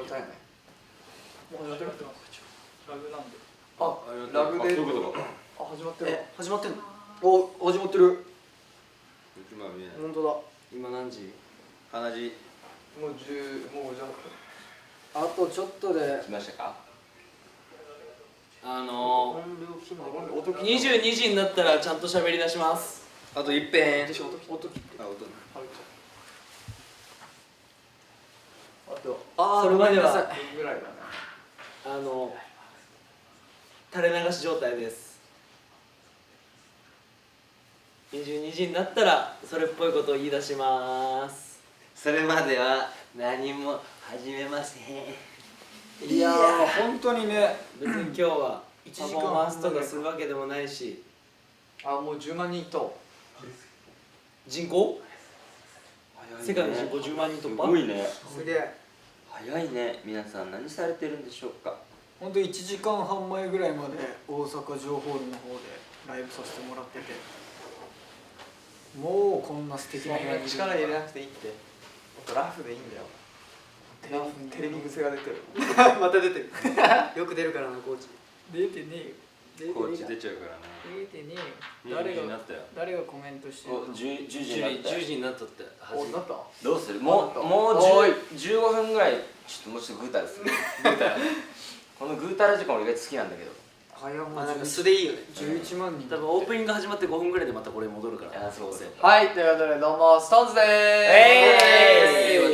歌えない。もう始まってます。ラグなんで。ラグで。そういうことか。始まってる。始まってんの？お、始まってる。今見えない。本当だ。今何時？鼻血もう10、もうじゃあとちょっとで来ましたか。22時になったらちゃんと喋り出します。あと一遍。音切って。それまではぐらいだね。垂れ流し状態です。22時になったらそれっぽいことを言い出します。それまでは何も始めません。いやー本当にね。別に今日はパフォーマンスとかするわけでもないし。もう10万人と人口？世界の人口10万人突破？すごいね。すげえ。早いね。皆さん何されてるんでしょうか。本当1時間半前ぐらいまで大阪城ホールの方でライブさせてもらってて、もうこんな素敵な部屋に力入れなくていいって。もっとラフでいいんだよ。テレビ癖が出てる。また出てる。よく出るからなコーチ。出てねえよ。コーチ出ちゃうからね。出てねえよ。誰が誰がコメントしてるの10時になったよ。 10時になっとってお、なった。どうする？もう15分ぐらいちょっともうちょっとぐうたらする。ぐうたら。このぐうたら時間俺意外と好きなんだけど。早もなんか素でいいよね。11万人。多分オープニング始まって5分ぐらいでまたこれ戻るから。そうそう。はい、ということでどうもストーンズで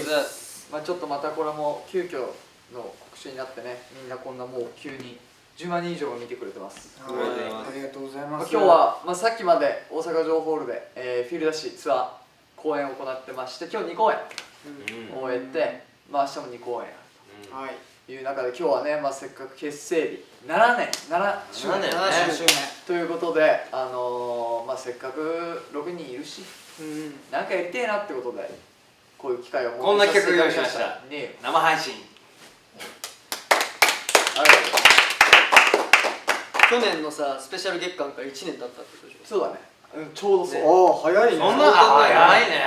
ーす。ちょっとまたこれも急遽の告知になってね、みんなこんなもう急に10万人以上が見てくれてます。ありがとうございます。今日は、さっきまで大阪城ホールで、フィールダッシュツアー公演を行ってまして、今日2公演終えて、明日も2公演あるという中で、今日はね、せっかく結成日7周年ということで、せっかく6人いるし、なんかやりてえなってことでこういう機会をこんな曲用意しました。生配信。去年のさスペシャル月間から1年経ったってことでしょ。そうだね、ちょうどそう。早いね。そんな早いね。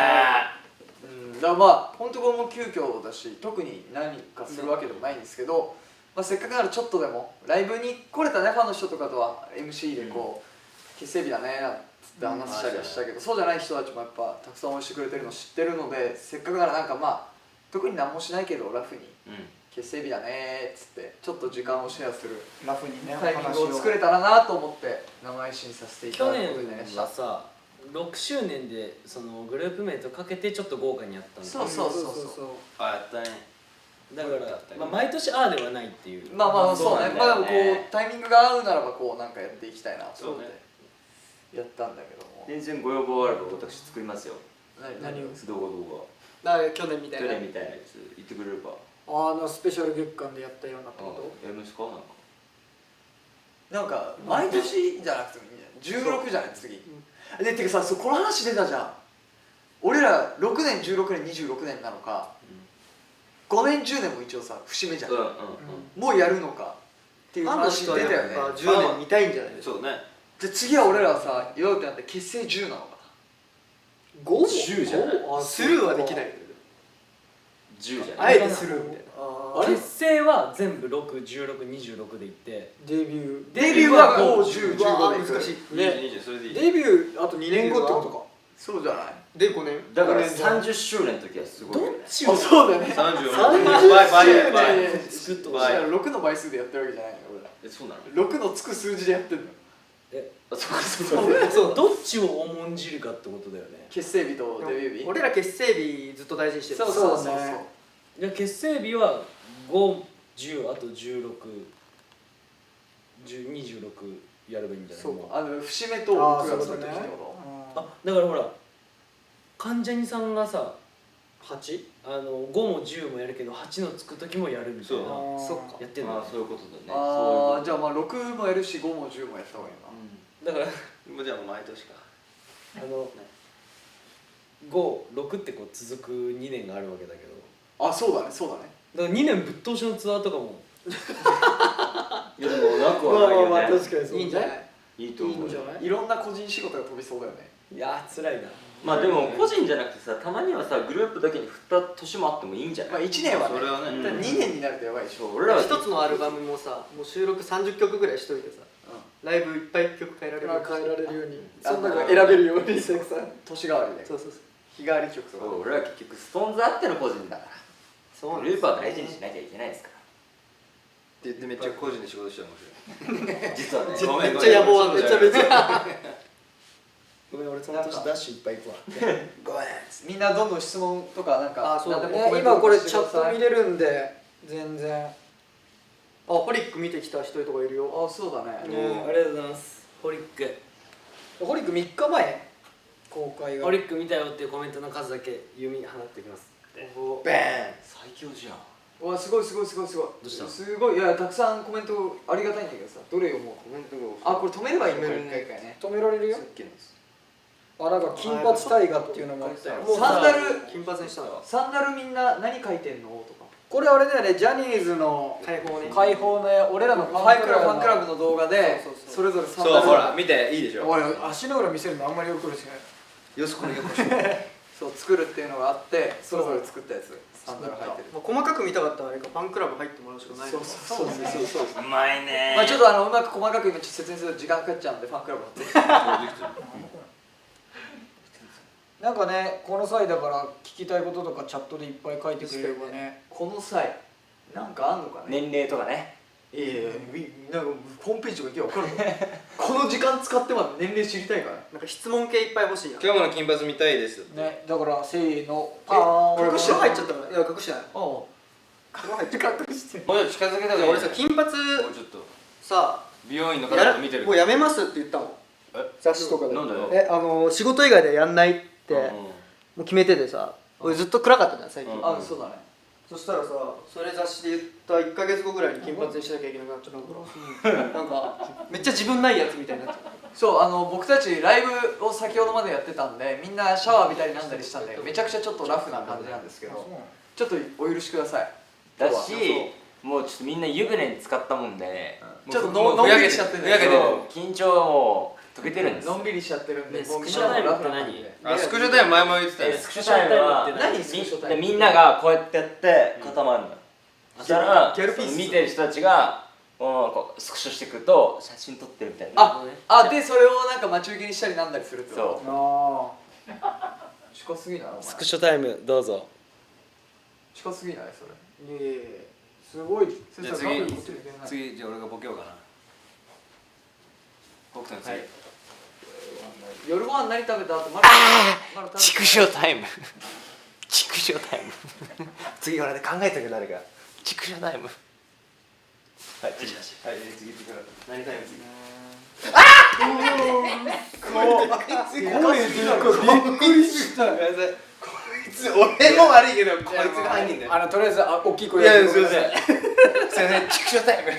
だから本当これも急遽だし、特に何かするわけでもないんですけど、せっかくならちょっとでもライブに来れたねファンの人とかとは MC でこう結成日だねなんつって話したりはしたけど、そうじゃない人たちもやっぱたくさん応援してくれてるの知ってるので、せっかくならなんか特に何もしないけどラフに結成日だねっつってちょっと時間をシェアするラフにねタイミングを作れたらなと思って生配信させていた去だくことになりま年した。はさ6周年でそのグループ名とかけてちょっと豪華にやったんだ。そうそうやったね。だから毎年ああではないっていう。そうね。でもこうタイミングが合うならばこうなんかやっていきたいなと思ってやったんだけども。全然ご要望あれば私作りますよ。何を？動去年みた画。いな。去年みたいなやつ言ってくれれば。スペシャル月間でやったようなってこやりますか？なんか毎年じゃなくてもいいんじゃない？16じゃない次。でてかさ、この話出たじゃん。俺ら6年16年26年なのか、5年10年も一応さ節目じゃん。もうやるのかっていう話出たよね。10年見たいんじゃないですか。そうね。で次は俺らさ言おうってなって結成10なのかな。10じゃない。スルーはできない。10じゃない。あえてスルーみたいな。結成は全部6、16、26でいって、デビューは5、10、15で難しい20それでいい。デビューあと2年後ってことか。そうじゃない？で5年だから30周年の時はすごいよね。そうだね。30倍作っと6の倍数でやってるわけじゃないの俺ら。そうなの6のつく数字でやってんの。そうどっちを重んじるかってことだよね。結成日とデビュー日。俺ら結成日ずっと大事にしてる。そうじゃあ結成日は5、10、あと16、10、26やればいいんじゃない？そう節目と6月の時ってこと。だからほら関ジャニさんがさ 8？ 5も10もやるけど8のつく時もやるみたいな。そっか。やってんの。そういうことだね。じゃあ6もやるし5も10もやった方がいいな。だからじゃあ毎年か。5、6ってこう続く2年があるわけだけど。そうだね。だから2年ぶっ通しのツアーとかもいやでもなくはないよね。確かにそう。いいんじゃない？いいと思う。いろんな個人仕事が飛びそうだよね。いやー辛いな。まあでも個人じゃなくてさ、たまにはさグループだけに振った年もあってもいいんじゃまあない？1年はねそれはね2年になるとやばいでしょ。俺らは一つのアルバムもさもう収録30曲ぐらいしといてさライブいっぱい曲変えられるように変えられるようにあそんなの選べるようにしてさ年替わりでそうそうそう日替わり曲とかそう俺らは結局ストーンズあっての個人だからそうグループは大事にしなきゃいけないですかって言ってめっちゃ個人で仕事してる面白いら実はねごめんめっちゃ野望あるめちゃめちゃごめん俺その年ダッシュいっぱい行くわ。ごめんみんなどんどん質問とかなんかあそうだ何でもコメント今これチャッしてくださいト見れるんで全然あホリック見てきた人とかいるよあそうだねありがとうございます。ホリック。ホリック3日前公開がホリック見たよっていうコメントの数だけ弓放ってきますって。おベーン最強じゃんうわすごいすごいすごいすごいどうしたすごいいやたくさんコメントありがたいんだけどさどれ読もうコメントあこれ止めればいいのか止める一回一回ね止められるよさっきのですあなんか金髪大河っていうのもあったよもうサンダル金髪にしたのサンダルみんな何書いてんのとかこれあれだよねジャニーズの解放ね解放の俺らのフファァイクラブファンンクラブの動画でそうそうそうそれぞれサンそうダルほら見ていいでしょおい足の裏見せるのあんまりよくないしねよしこれよこしねそう作るっていうのがあってそれぞれ作ったやつサンダル履いてるまあ細かく見たかったらあれかファンクラブ入ってもらうしかないそうそうそうそうそううまいねまあちょっとうまく細かく今説明すると時間かかっちゃうんでファンクラブのぜひなんかねこの際だから聞きたいこととかチャットでいっぱい書いてくれればねこの際なんかあんのかね年齢とかねいやいやなんかホームページとか行けば分かるこの時間使ってまで年齢知りたいからなんか質問系いっぱい欲しいやん今日の金髪見たいですねだからせーのパーン隠してる入っちゃったからいや隠してないおう風呂入っちゃった隠してもうちょっと近づけた方がいい俺さ金髪もうちょっとさ美容院の方やと見てるもうやめますって言ったもんえ雑誌とかでなんで仕事以外でやんないってうんもう決めててさ俺ずっと暗かったじゃん最近うんあそうだねそしたらさそれ雑誌で言った1ヶ月後ぐらいに金髪にしなきゃいけなくなっちゃったからなんかめっちゃ自分ないやつみたいになっちゃったそう僕たちライブを先ほどまでやってたんでみんなシャワー浴びたりなんだりしたんでめちゃくちゃちょっとラフな感じなんですけどちょっとお許しくださいだしもうちょっとみんな湯船に浸かったもんでちょっともうのんびりしちゃってるんでふやけてる緊張はもう解けてるんですのんびりしちゃってるんでねもうみんスクショタイムなもラフって何な感じであスクショタイム前も言ってたねスクショタイムは何スクショタイムみんながこうやってやって固まるのよそしたらギャルピースその見てる人たちがこうスクショしてくると写真撮ってるみたいなでそれをなんか待ち受けにしたりなんだりするってことそうああ近すぎないお前スクショタイムどうぞ。近すぎないそれいやいやいやすごいそじゃあしたら多分こっちに出ない次じゃあ俺がボケようかな北斗の次、夜ご飯何食べた後まだ畜生タイム畜生タイム次俺で考えたけど誰か畜生タイムはい次はい次行ってください何タイム次びっくりしたごめんなさいこいつ俺も悪いけどこいつが犯人だよとりあえず大きい声いやですいませんすいません畜生タイム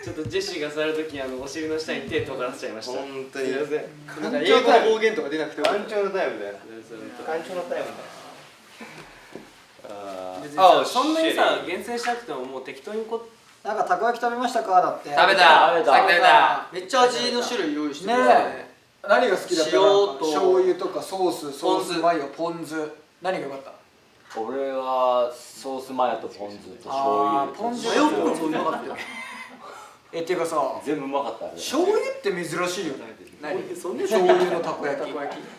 ちょっとジェシーが座るときお尻の下に手尖らせちゃいました。本当にすいません。なんか英語の方言とか出なくて干潮のタイムだよあ干潮のタイム別にだよさそんなにさ厳選しなくてももう適当になんかたこ焼き食べましたかだって食べた食べたさっき食べためっちゃ味の種類用意してねくれてえ何が好きだった塩と醤油とかソースソースポン酢マヨポン酢何が良かった俺はソースマヨとポン酢と醤油ポン酢マヨマヨポン酢うまかったよっていうかさ全部うまかったあれ醤油って珍しいよね何そんな醤油のたこ焼きね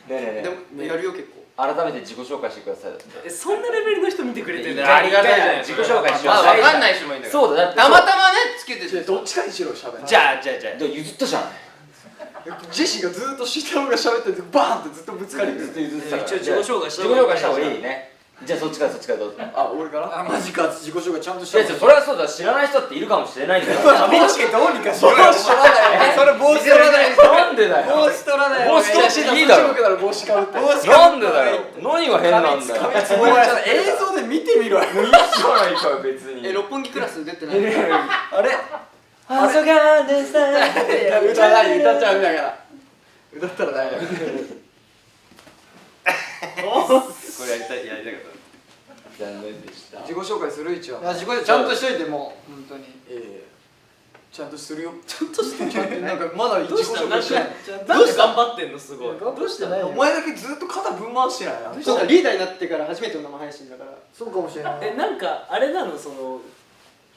えねえねでもやるよ結構改めて自己紹介してくださいだってそんなレベルの人見てくれてんだよ。ありがたいじゃない自己紹介しようまあ分かんない人もいるんだけどそうだだってたまたまねつけてるどっちかにしろしゃべるじゃあじゃあ譲ったじゃんジェシーがずっと慎太郎が喋っててバーンってずっとぶつかりずっと譲ってたから一応自己紹介した自己紹介した方がいいねじゃあそっちからどうぞあ俺からあマジか自己紹介ちゃんとしいやそれはそうだ知らない人っているかもしれないんだよ帽子どうにかしろよそれ帽子取らないなんでだよ帽子取らない帽子取っていいだろから帽子かぶってなんでだよ何が変なんだよお前ちょっと映像で見てみろよもういいじゃないかよ別に六本木クラス出てないあれあそがねさ歌わない歌っちゃうんだから歌ったらダメだよこれやりたかった残念でした自己紹介する一応自己紹介ちゃんとしといてもう本当にちちゃんとするよ。ちゃんとしてる。なんかまだどうしたなんかしてない。どうして頑張ってんのすごい。頑張ってないよお前だけずっと肩ぶん回してないな。そうかリーダーになってから初めての生配信だからそうかもしれない。なんかあれなのその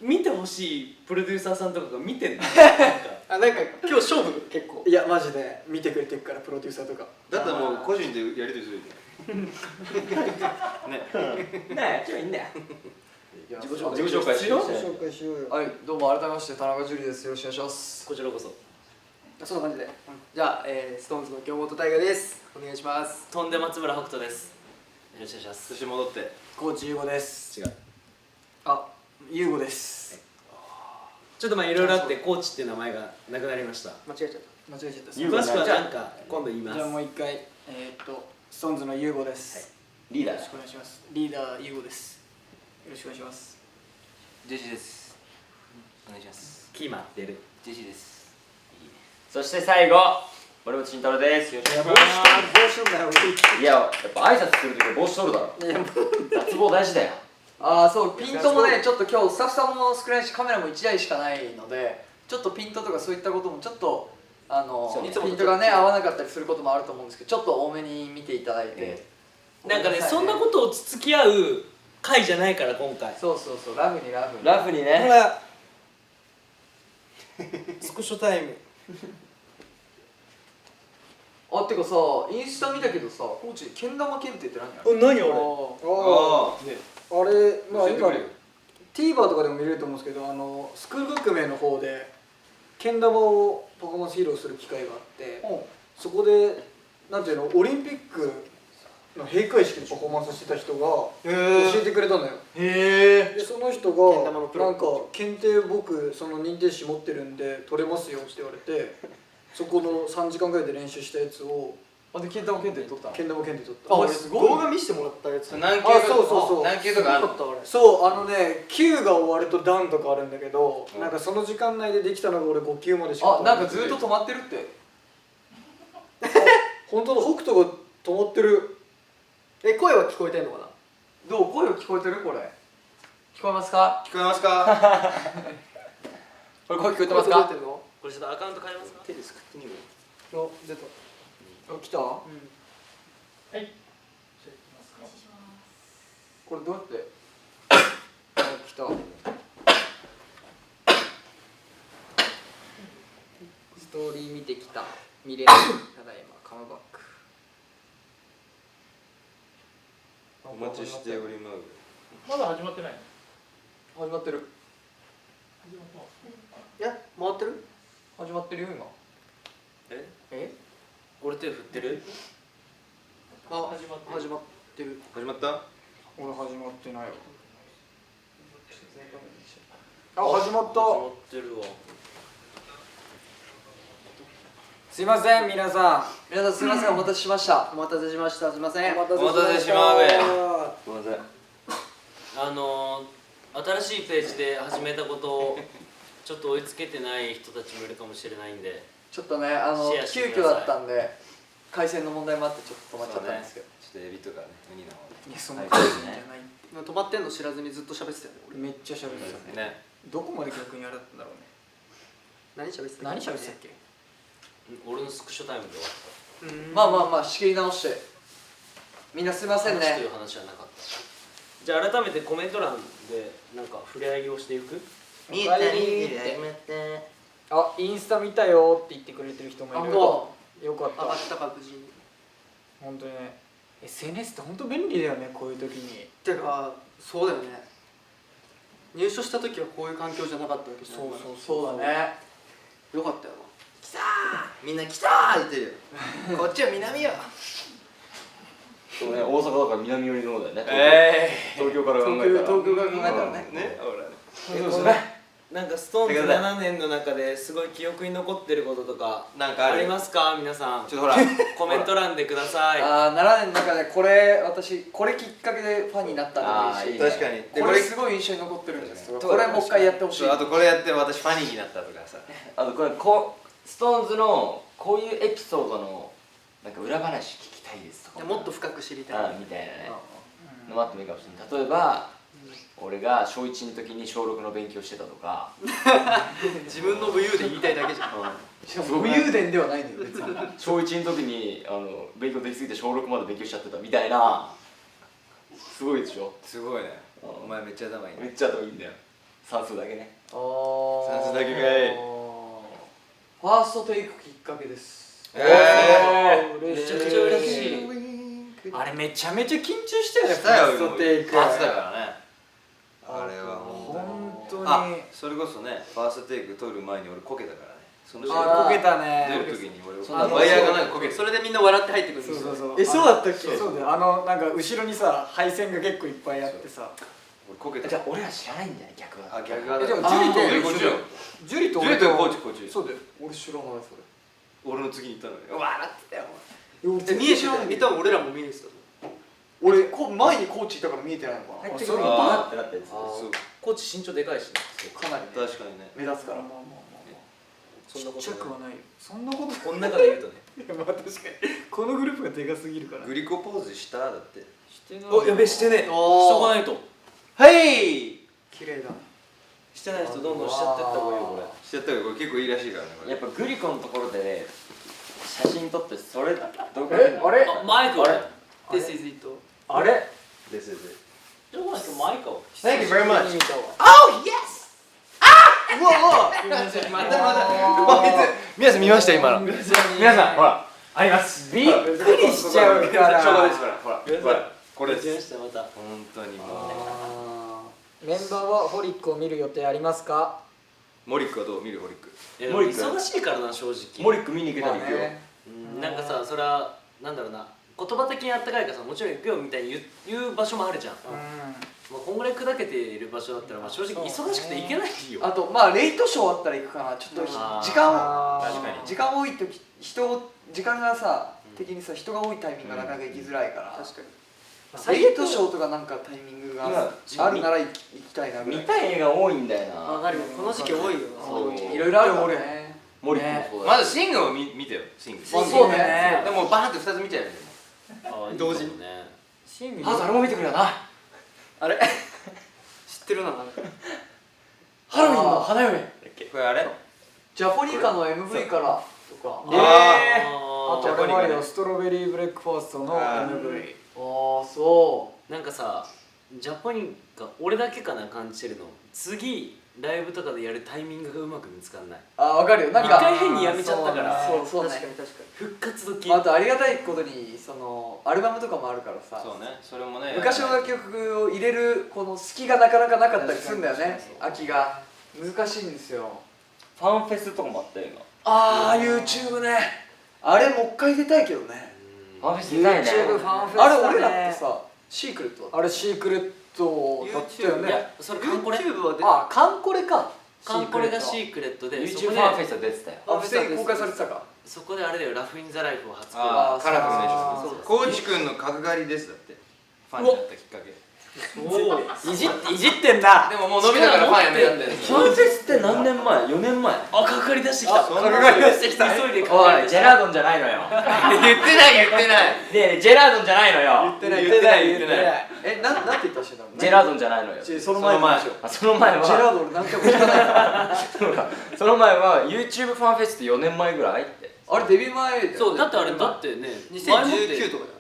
見てほしいプロデューサーさんとかが見てんのなんか今日勝負結構いやマジで見てくれてるからプロデューサーとか。だったらもう個人でやりとりするよねえいいんだよ。自自己紹介して紹介しようよはい、どうも改めまして田中樹です。よろしくお願いします。こちらこそそんな感じでじゃあストーンズの京本大我ですお願いします飛んで松村北斗です。よろしくお願いします。そして戻ってコーチ優吾です。違うあ、優吾です。ちょっとまあいろいろあってコーチっていう名前がなくなりました。間違えちゃっ間違えちゃった。詳しくはなんか今度言います。じゃあもう一回ストーンズの優吾です。リーダーよろしくお願いします。リーダー優吾です。よろしくお願いします。ジェシーですお願いします決まってる。ジェシーですそして最後森本慎太郎ですよろしくお願いしまどうすんだよ。すいややっぱ挨拶するときは帽子取るだろ脱帽大事だよああそうピントもねちょっと今日スタッフさんも少ないしカメラも1台しかないのでちょっとピントとかそういったこともちょっとピントがね合わなかったりすることもあると思うんですけどちょっと多めに見ていただいて、なんかねそんなことをつつき合う回じゃないから今回。そうそうそうラフにラフにラフにねスクショタイムあってかさインスタ見たけどさコーチけん玉検定って何やる何あれ？あれまあ今教えてくれよ TVer とかでも見れると思うんですけどスクール革命の方でけん玉をパフォーマンス披露する機会があってそこでなんていうのオリンピックの閉会式でパフォーマンスしてた人が教えてくれたのよへでその人けん玉のプロがなんか検定僕その認定士持ってるんで取れますよって言われてそこの3時間ぐらいで練習したやつをあでけん玉検定取ったの。けん玉検定取ったあ俺すごい動画見せてもらったやつ何級あそうそうそう何級とかあるのそう9が終わるとダウンとかあるんだけど、なんかその時間内でできたのが俺5級までしかあなんかずっと止まってるって。本当だ北斗が止まってる声は聞こえてんのかなどう声を聞こえてるこれ。聞こえますか？聞こえますかこれ声聞こえてますか声届いて？るのこれちょっとアカウント変えますか？手ですくってみるあ出たあ来たこれどうやってあ来たストーリー見てきた見れないただいまカムバックお待ちしておりますまだ始まってない。始まってるいや回ってる始まってるよ今え俺手振ってる？あ始まってる始まった俺始まってないわあ始まった始まってるわ。すいません皆さんすいませんお待たせしましたお待たせしましたすいませんお待お待たせしまうべごめんなさい新しいページで始めたことをちょっと追いつけてない人たちもいるかもしれないんで、ちょっとねシェアして急ください遽だったんで回線の問題もあってちょっと止まっちゃったんですけど、ちょっとエビとかねウニの方いやそんな感じじゃない今止まってんの知らずにずっと喋ってたよね俺めっちゃ喋ってたねねどこまで逆にあれだったんだろうね何喋ってた何喋ってたっけ、俺のスクショタイムで終わった。まあまあまあ仕切り直してみんなすいませんね話という話はなかった。じゃあ改めてコメント欄でなんか触れ合いをしていく？見おかえりってあインスタ見たよって言ってくれてる人もいるよかった上がったか無事に本当にね SNS って本当便利だよねこういう時にてかそうだよね入所した時はこういう環境じゃなかったわけじゃないからそうだねよかったよ来たーみんな来たー言ってるよこっちは南よそうね、大阪だから南寄りの方だよね。東京から考えたら。東京から考えたらねねほらそうねなんかストーンズ7年の中ですごい記憶に残ってることとかなんかあるありますか皆さん？ちょっとほらコメント欄でください。あ7年の中で私これきっかけでファンになったのもいいし確かにでこれすごい印象に残ってるんですよこれもう一回やってほしいあとこれやって私ファニーになったとかさあとストーンズのこういうエピソードのなんか裏話聞きたいですとか。もっと深く知りたいみたいなね。のもあってもいいかもしれない。例えば俺が小1の時に小6の勉強してたとか、自分の武勇で言いたいだけじゃん。しかも武勇伝ではないんだよ別に小1の時に勉強できすぎて小6まで勉強しちゃってたみたいな。すごいでしょ。すごいね。お前めっちゃ頭いいね。めっちゃ頭いいんだよ。算数だけね。あー算数だけかい。ファーストテイクきっかけです。めちゃくちゃ嬉しい。あれめちゃめちゃ緊張したよね。したよファーストテイク。初だからね。あれは本当に。あ、それこそね、ファーストテイク取る前に俺こけたからね。そのあ、こけた出ね。る時に俺そんなワイヤーがなんかこけてそれでみんな笑って入ってくるんですよ。そうそうそう。えそうだったっけそうだよ。なんか後ろにさ配線が結構いっぱいあってさ。俺こけた。じゃあ俺ら知らないんだよ逆は。あ、逆側だ。でもジュリとジュリこっちよ。ジュリとジュリとこっちこっち。そうだよ。俺知らないそれ俺の次に行ったのに笑ってたよ。見えてたよ。見た俺らも見えてた。俺前にコーチいたから見えてないのかな、入ってくるそういうことだってなったやつ。そうコーチ身長でかいしね。かなり、ね、確かにね。目立つからそんなことちっちゃくはないよ。そんなことこの中で言うとね。いやまあ確かにこのグループがでかすぎるから。グリコポーズしただって。してない。お、やべしてね。しおーとかないと。はい綺麗だしてない人どんどんしちゃってった方がいいよこれ。しちゃったからこれ結構いいらしいからねこれ。やっぱグリコのところでね写真撮ってそれどこあれあ、マイク。あれ This is it。あれですです。じゃあマイクを。 Thank you very much。見たわ。うわまたまた。皆さん見ました今の。皆さんほらあります。びっくりしちゃうから。ちょうどですからほらほらこれです。したまた。本当にもあメンバーはホリックを見る予定ありますか？う。モリックはどう見るモリック。いやでも忙しいからな正直。モリック見に行けーたら行くよ。うんなんかさそれはなんだろうな言葉的にあったかいからさもちろん行くよみたいに言う場所もあるじゃん。まあこんぐらい砕けている場所だったらまあ正直忙しくて行けないよ。あとまあレイトショーあったら行くかなちょっとあー時間確かに時間多い時時間がさ的にさ人が多いタイミングがなかなか行きづらいから、確かに。レイトショーとかなんかタイミングがあるなら行きたいなぐらい見たい映画多いんだよな。わかるよ。この時期多いよな。そういろいろあるからねモリックもそうだまずシングを見てよシング。まあそうねでもバーンって2つ見ちゃうよ。あ同時いいかもね。シングあ誰も見てくれよな。あれ知ってるな。ハロウィンの花嫁。これあれ？ジャポニカの MV からとかあとジャパニカねあれもあるよ。ストロベリーブレックファーストのあー MV。ああそなんかさジャパニカ俺だけかな感じてるの次ライブとかでやるタイミングがうまく見つかんない。うあ分かるよなん一か回変にやめちゃったからそうそうね確かに確か復活時。あとありがたいことにそのアルバムとかもあるからさそうねそれもね。昔の楽曲を入れるこの隙がなかなかなかったりするんだよね秋が難しいんですよファンフェスとかもあったよ今。あー YouTube ねあれもう一回出たいけどねファンフェス見たいね。 YouTube ファンフェスだね。あれ俺らってさシークレットだったあれシークレットだったよね。いやそれカンコレ。 YouTube は出あ、カンコレか。カンコレがシークレットで YouTube ファンフェスは出てたよ。あ普通に公開されてたかそこであれだよラフインザライフを初公あーカラフルでしあーょ。コーチくんの角刈りですだって。ファンになったきっかけ。いじってんな。でももう伸びたからファンやめたんだよ。ファンフェスって何年前？4年前。あかかり出してきた。そんな角刈り出してきた。急いでかおいかり出してジェラードンじゃないのよ。言ってない言ってない。ねえジェラードンじゃないのよ。言ってない言ってない言ってない。えなんて言ったしいんだろうジェラードンじゃないのよ。その前の話をあその前はジェラード俺何回も聞かないその前は YouTube ファンフェスって4年前ぐらいって。あれデビュー前だよそうだってあれだってね2019とかや。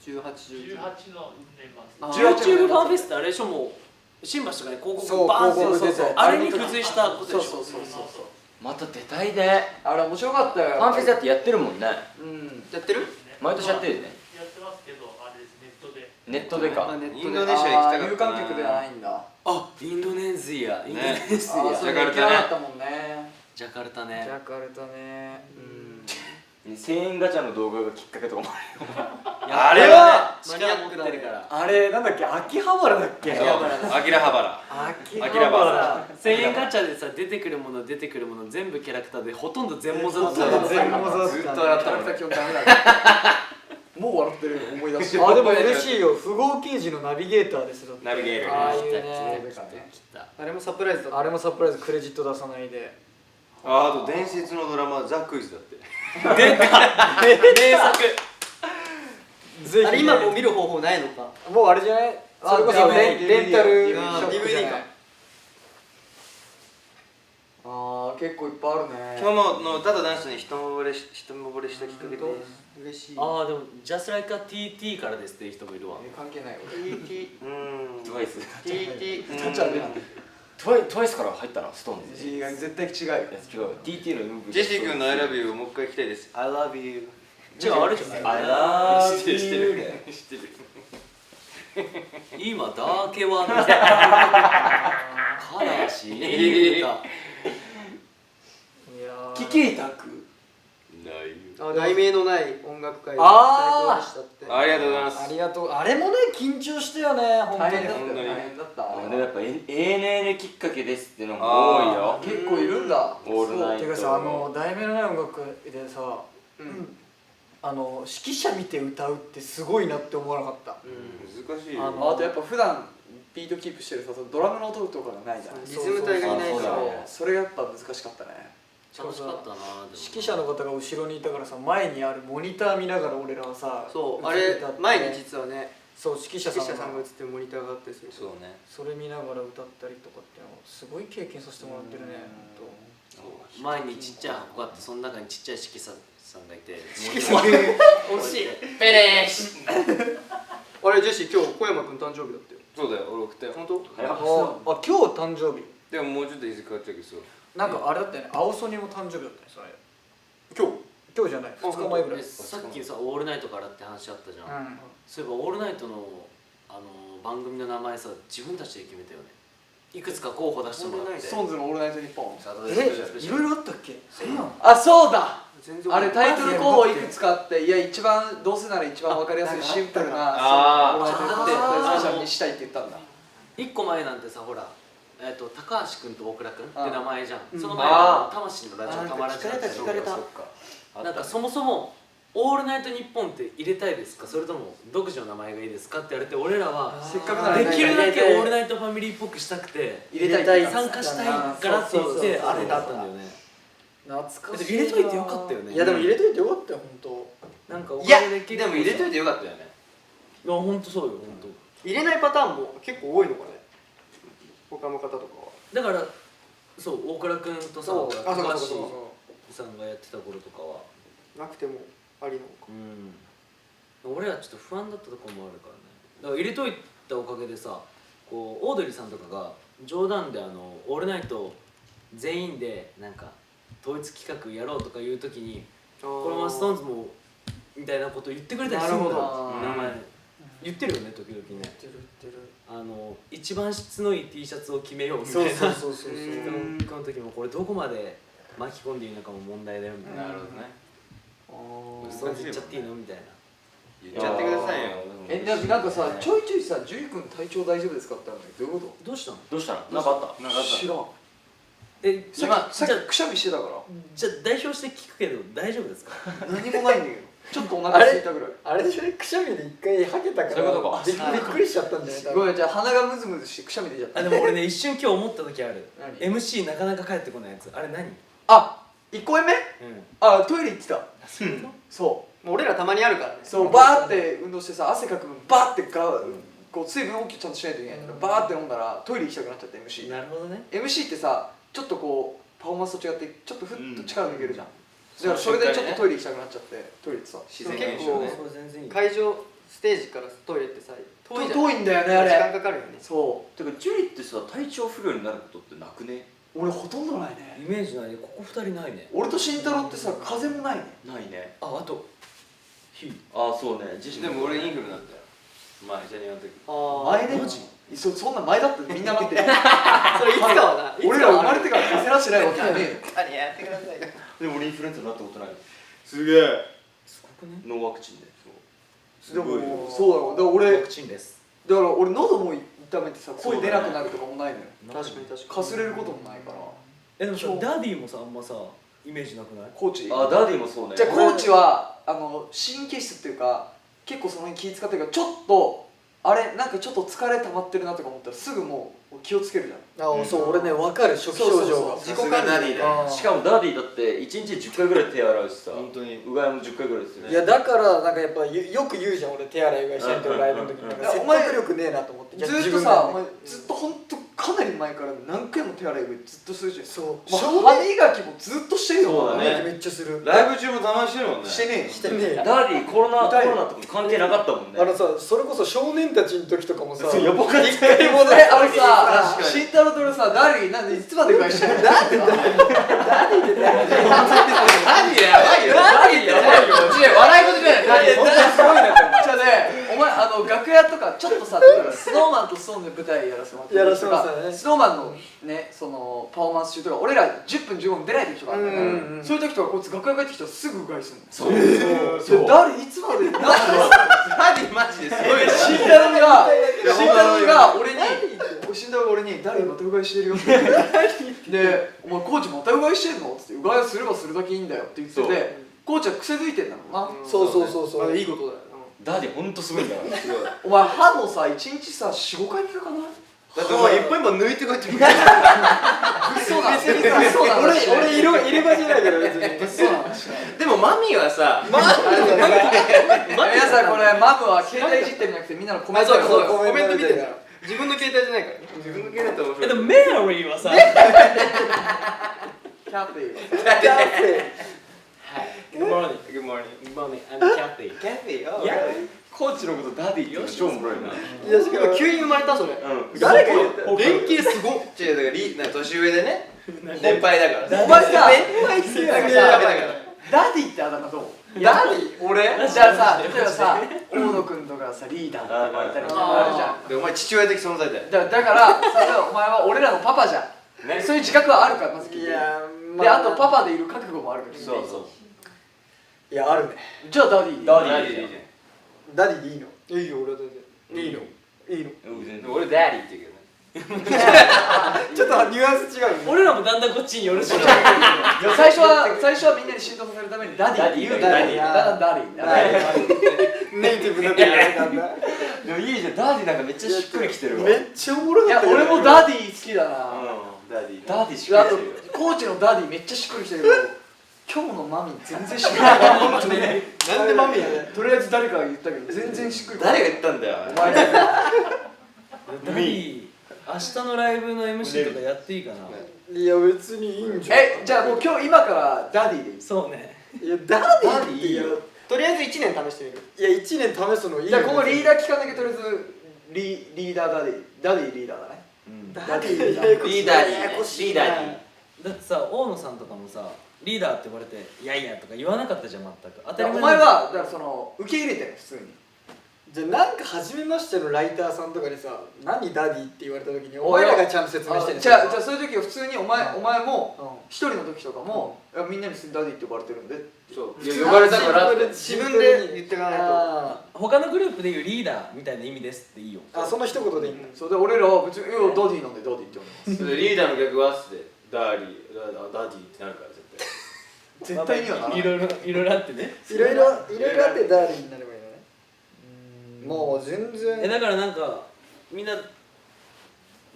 18、19。の年あ末 YouTube ファンフェスってあれでしょもう新橋とかに広告バーンってそう広告出てあれに付随したことでしょ。そうそうそうそうまた出たいで。あれ面白かったよファンフェスだってやってるもんね。うんやってる？毎年やってるよね。やってますけど、あれです、ネットで。ネットでか。ネットでインドネシア行きたかったな。有観客ではないんだあインドネシアインドネシあーアそれ行けなかったもんねジャカルタね。ジャカルタね。うん1000円ガチャの動画がきっかけとかもあれは力持ってるから。あれなんだっけ、秋葉原だっけ。そうアキラハバラ。秋秋葉原1000円ガチャでさ出てくるもの全部キャラクターでほとんど全モザだったそう全モザだったずっと笑ったもんね。キャラクター今日ダメだもう笑ってる思い出してあ、でも嬉しいよ。富豪刑事のナビゲーターですよ。ナビゲーターああいう来たね。来た。あれもサプライズだった。あれもサプライズクレジット出さないで。あと伝説のドラマザ・クイズだって。名作。ぜひね。あれ今もう見る方法ないのか。もうあれじゃない。あそれこそレンタルシあョップじゃ DVD ないかあー結構いっぱいあるね。今日の歌とダンスに一目惚れしたきっかけです。嬉しいああでも Just Like a TT からですっていう人もいるわ。関係ない俺。 TT トゥワイス TT 歌っちゃうね。トワイスから入ったのストーンズ違う絶対違うよ。違う TT の MV ジェシー君の I love you をもう一回聞きたいです。 I love you 違うあれじゃない I love 知ってる知ってる you 知ってる今だけは悲しい歌いやー聞きたく。題名のない音楽会最あー高でしたってありがとうございますありがとう。あれもね緊張したよね本当に大変だったよ。本当に大変だった。でもやっぱ ANA きっかけですっていうのも多いよ結構いるんだ。オールナイトてかさ題名のない音楽でさうん指揮者見て歌うってすごいなって思わなかった難しいよあとやっぱ普段ビートキープしてるさ、そのドラムの音とかがないじゃん。リズム隊がいないからそうだねそれがやっぱ難しかったね。楽しかったな。でも指揮者の方が後ろにいたからさ前にあるモニター見ながら俺らはさそうあれ映ってたって前に実はねそう指揮者指揮さんが者さんが映ってるモニターがあってするそうねそれ見ながら歌ったりとかっていうのをすごい経験させてもらってるね前にちっちゃい箱があってその中にちっちゃい指揮者さんがいて惜しいペレーシあれジェシー今日小山くん誕生日だったよそうだよ俺送ったよ本当早っあ今日誕生日でももうちょっと日付変わっちゃうけどそうなんかあれだったよね青ソニも誕生日だったねそれ今日今日じゃない2日前ぐらいでさっきさオールナイトからって話あったじゃん、そういえばオールナイトの番組の名前さ自分たちで決めたよね。いくつか候補出してもらってストーンズのオールナイトニッポン。いろいろあったっけあ、そうだ。全然あれタイトル候補いくつかあって、いや一番どうせなら一番わかりやすいシンプルなあーオールナイトニッポンでスペシャルにしたいって言ったんだ。1個前なんてさほら高橋君と大倉君って名前じゃん、その前あの魂のラジオたまらじゃん。聞かれたなんかそもそもオールナイトニッポンって入れたいですかそれとも独自の名前がいいですかって言われて俺らはせっかくならできるだけオールナイトファミリーっぽくしたくて入れたい参加したいからって言ってあれだったんだよね。懐かしい入れといてよかったよね。いやでも入れといてよかったよ本なんかおいやかげで結構でも入れといてよかったよねいや本当そうよ本入れないパターンも結構多いのかね他の方とかは当。だからそう大倉君とさそう高橋あそうそうさんがやってた頃とかはなくてもありなのか俺らちょっと不安だったところもあるからね。だから入れといたおかげでさこうオードリーさんとかが冗談でオールナイト全員でなんか統一企画やろうとかいう時にこのままストーンズもみたいなこと言ってくれたりするんだよ。なるほど名前言ってるよね時々ね。言ってる一番質のいい T シャツを決めようみたいな。そうそうこの時もこれどこまで巻き込んでいいのかも問題だよみたいな。なるほどねストーンズ言っちゃっていいのみたいな。言っちゃってくださいよなんかさ、ちょいちょいさ、ジュイ君体調大丈夫ですかってあるんだけど、どういうこどうしたの？どうしたのなんかあったなんかあと？知らん。じゃさっきくしゃみしてたからじゃあ代表して聞くけど大丈夫ですか？何もないんだけど、ちょっとお腹空いたぐらい。あれでしょくしゃみで一回はけたからそういうことかびっくりしちゃったんだよね多分ごめん、じゃあ鼻がムズムズしてくしゃみ出ちゃった。でも俺ね一瞬今日思った時ある。何 MC なかなか帰ってこないやつあれ何？あ、1公演目？うん。あ、トイレ行ってた。そうもう俺らたまにあるからねそう、バーって運動してさ、汗かく分バーってこう水分補給ちゃんとしないといけないから、バーって飲んだらトイレ行きたくなっちゃって MC。なるほどね。 MC ってさ、ちょっとこうパフォーマンスと違ってちょっとふっと力抜けるじゃん。だからそれでちょっとトイレ行きたくなっちゃってトイレ行ってさ。自然結構現象ねそれ全然いい。会場ステージからトイレってさ遠いじゃん遠いんだよねあ時間れ。かかるよねそう。てかジュリってさ体調不良になることってなくね俺ほとんどないね。イメージないね。ここ二人ないね。俺と慎太郎ってさ、風邪もないね。ないねあとああそうねでも俺インフルなんだよ前ジャニーの時前ね。マジ？そんな前だってみんななってる。それいつかはな俺ら生まれてから風邪なしてないわけじゃねえよ。何やってくださいよでも俺インフルエンザになったことないすげえすごくね。ノーワクチンでそうですごいよもそうだろう。だから俺ワクチンです。喉も痛めてさ、声出なくなるとかもないのよ。確かに確かにかすれることもないから。でもさダディもさあんまさイメージなくない？コーチ。あダディもそうねじゃあコーチは神経質っていうか結構その辺気使ってるからちょっとあれなんかちょっと疲れ溜まってるなとか思ったらすぐもう気をつけるじゃん。あそう俺ね分かる初期症状が自己さすがダディだよあーしかもダディだって1日10回ぐらい手洗うしさ本当にうがいも10回ぐらいするいやだからなんかやっぱよく言うじゃん俺手洗いうがいしないとライブの時になんか説得力ねえなと思ってずっとさ、お前自分がねずっと本当かなり前から何回も手洗いうがいずっとするじゃん。そうお前歯磨きもずっとしてるよ。そうだねめっちゃするライブ中もたまにしてるもんねしてねえよ。してねえよダディコロナ痛いよとか関係なかったもんねあのさそれこそ少年たちの時とかもさそうやばかった一回もあのさ、確かに慎太郎と俺さ、ダーリーなんでいつまでうがいしてるの？ダディやばいよダーリーやばいよ。違う笑い事じゃないダディ本当にすごいなって思うじゃあね、お前楽屋とかちょっとさ、例えばスノーマンとストーンで舞台やらせてもらってる時とかやらせてもらってたねスノーマンのね、そのパフォーマンス中とか俺ら10分15分出ない時とかあるんだよね。うんうんそういう時とかこいつ楽屋帰ってきたらすぐうがいするの。そうでダーリーいつまでなんでダディマジですごいな慎太郎が俺に慎太郎が俺に「誰またうがいしてるよ」って言ってで「お前コーチまたうがいしてんの?」っつって「うがいをすればするだけいいんだよ」って言っててコーチは癖づいてんだろうな。そうそうそうそういいことだよダディほんとすごいんだからすごいお前歯もさ1日さ 4,5 回磨かない？だってお前一本一本抜いてこいって物騒な別に物騒な話しない俺入れ歯じゃないから別に物騒な話しないでもマミはさ皆さんこれマムは携帯いじってるんじゃなくてみんなのコメントそうそうココメント見てるるから自分の携帯じゃないから自分の系だと面白いでもメアリーはさキャプテン Good morning Good morning Good morning I'm Kathy キャフィーいやコーチのことダディって言うの超おもろいないやしかも急に生まれたそれ誰が言った連携すごっ違うだからなんか年上でね年配だからお前さ年配すぎるなんかさダディってあだ名どう？ダディ俺じゃあさ例えばさ大野くんとかさリーダーって言われたりとかあるじゃん。でお前父親的存在だよだからそれはお前は俺らのパパじゃん、ねそういう自覚はあるからまず聞いていやであとパパでいる覚悟もあるから聞いてそうそういやあるねじゃあダディダディでいいじゃんダディでいいのいいよ俺は全然いいのいいのうん全然でも俺ダディって言うけどねちょっとニュアンス違うよね俺らもだんだんこっちに寄るしいや最初はみんなに浸透させるためにダディって言うんだよ。ダディだからダディネイティブになってるからなんだでもいいじゃんダディなんかめっちゃしっくりきてるわめっちゃおもろいやかったよ俺もダディ好きだな。ダディダディしっあとくりきてるよコーチのダディめっちゃしっくりきてるけど今日のマミ全然しっくりきてない本当になんでマミやねとりあえず誰かが言ったけど全然しっくりきてない誰が言ったんだよお前だよダディ明日のライブの MC とかやっていいかないや別にいいんじゃんじゃあもう今からダディでいいそうねいやダディダデっていやィいいよとりあえず1年試してみるいや1年試すのいいじゃあここリーダーー聞かなきゃとりあえずリーダーダディリーダーだねダディややこしいリーダーにややこしいリーダーにだってさ大野さんとかもさリーダーって言われて「いやいや」とか言わなかったじゃん全く当たり前お前はだからその受け入れてる普通にじゃあなんか初めましてのライターさんとかにさ「何ダディ?」って言われた時にお前らがちゃんと説明してるじゃあそういう時は普通にお前うんも一人の時とかもいやみんなにダディって呼ばれてるんでそういや呼ばれたからって自分で言ってかないとあ他のグループでいうリーダーみたいな意味ですっていいよーあその一言でいいんだそうで俺らは別に「いやダディなんでダディ」って呼んでますそれでリーダーの逆はっつってダディってなるから絶対絶対にはならないいろいろあってねいろいろあってダディになればいいのねもう全然だからなんかみんな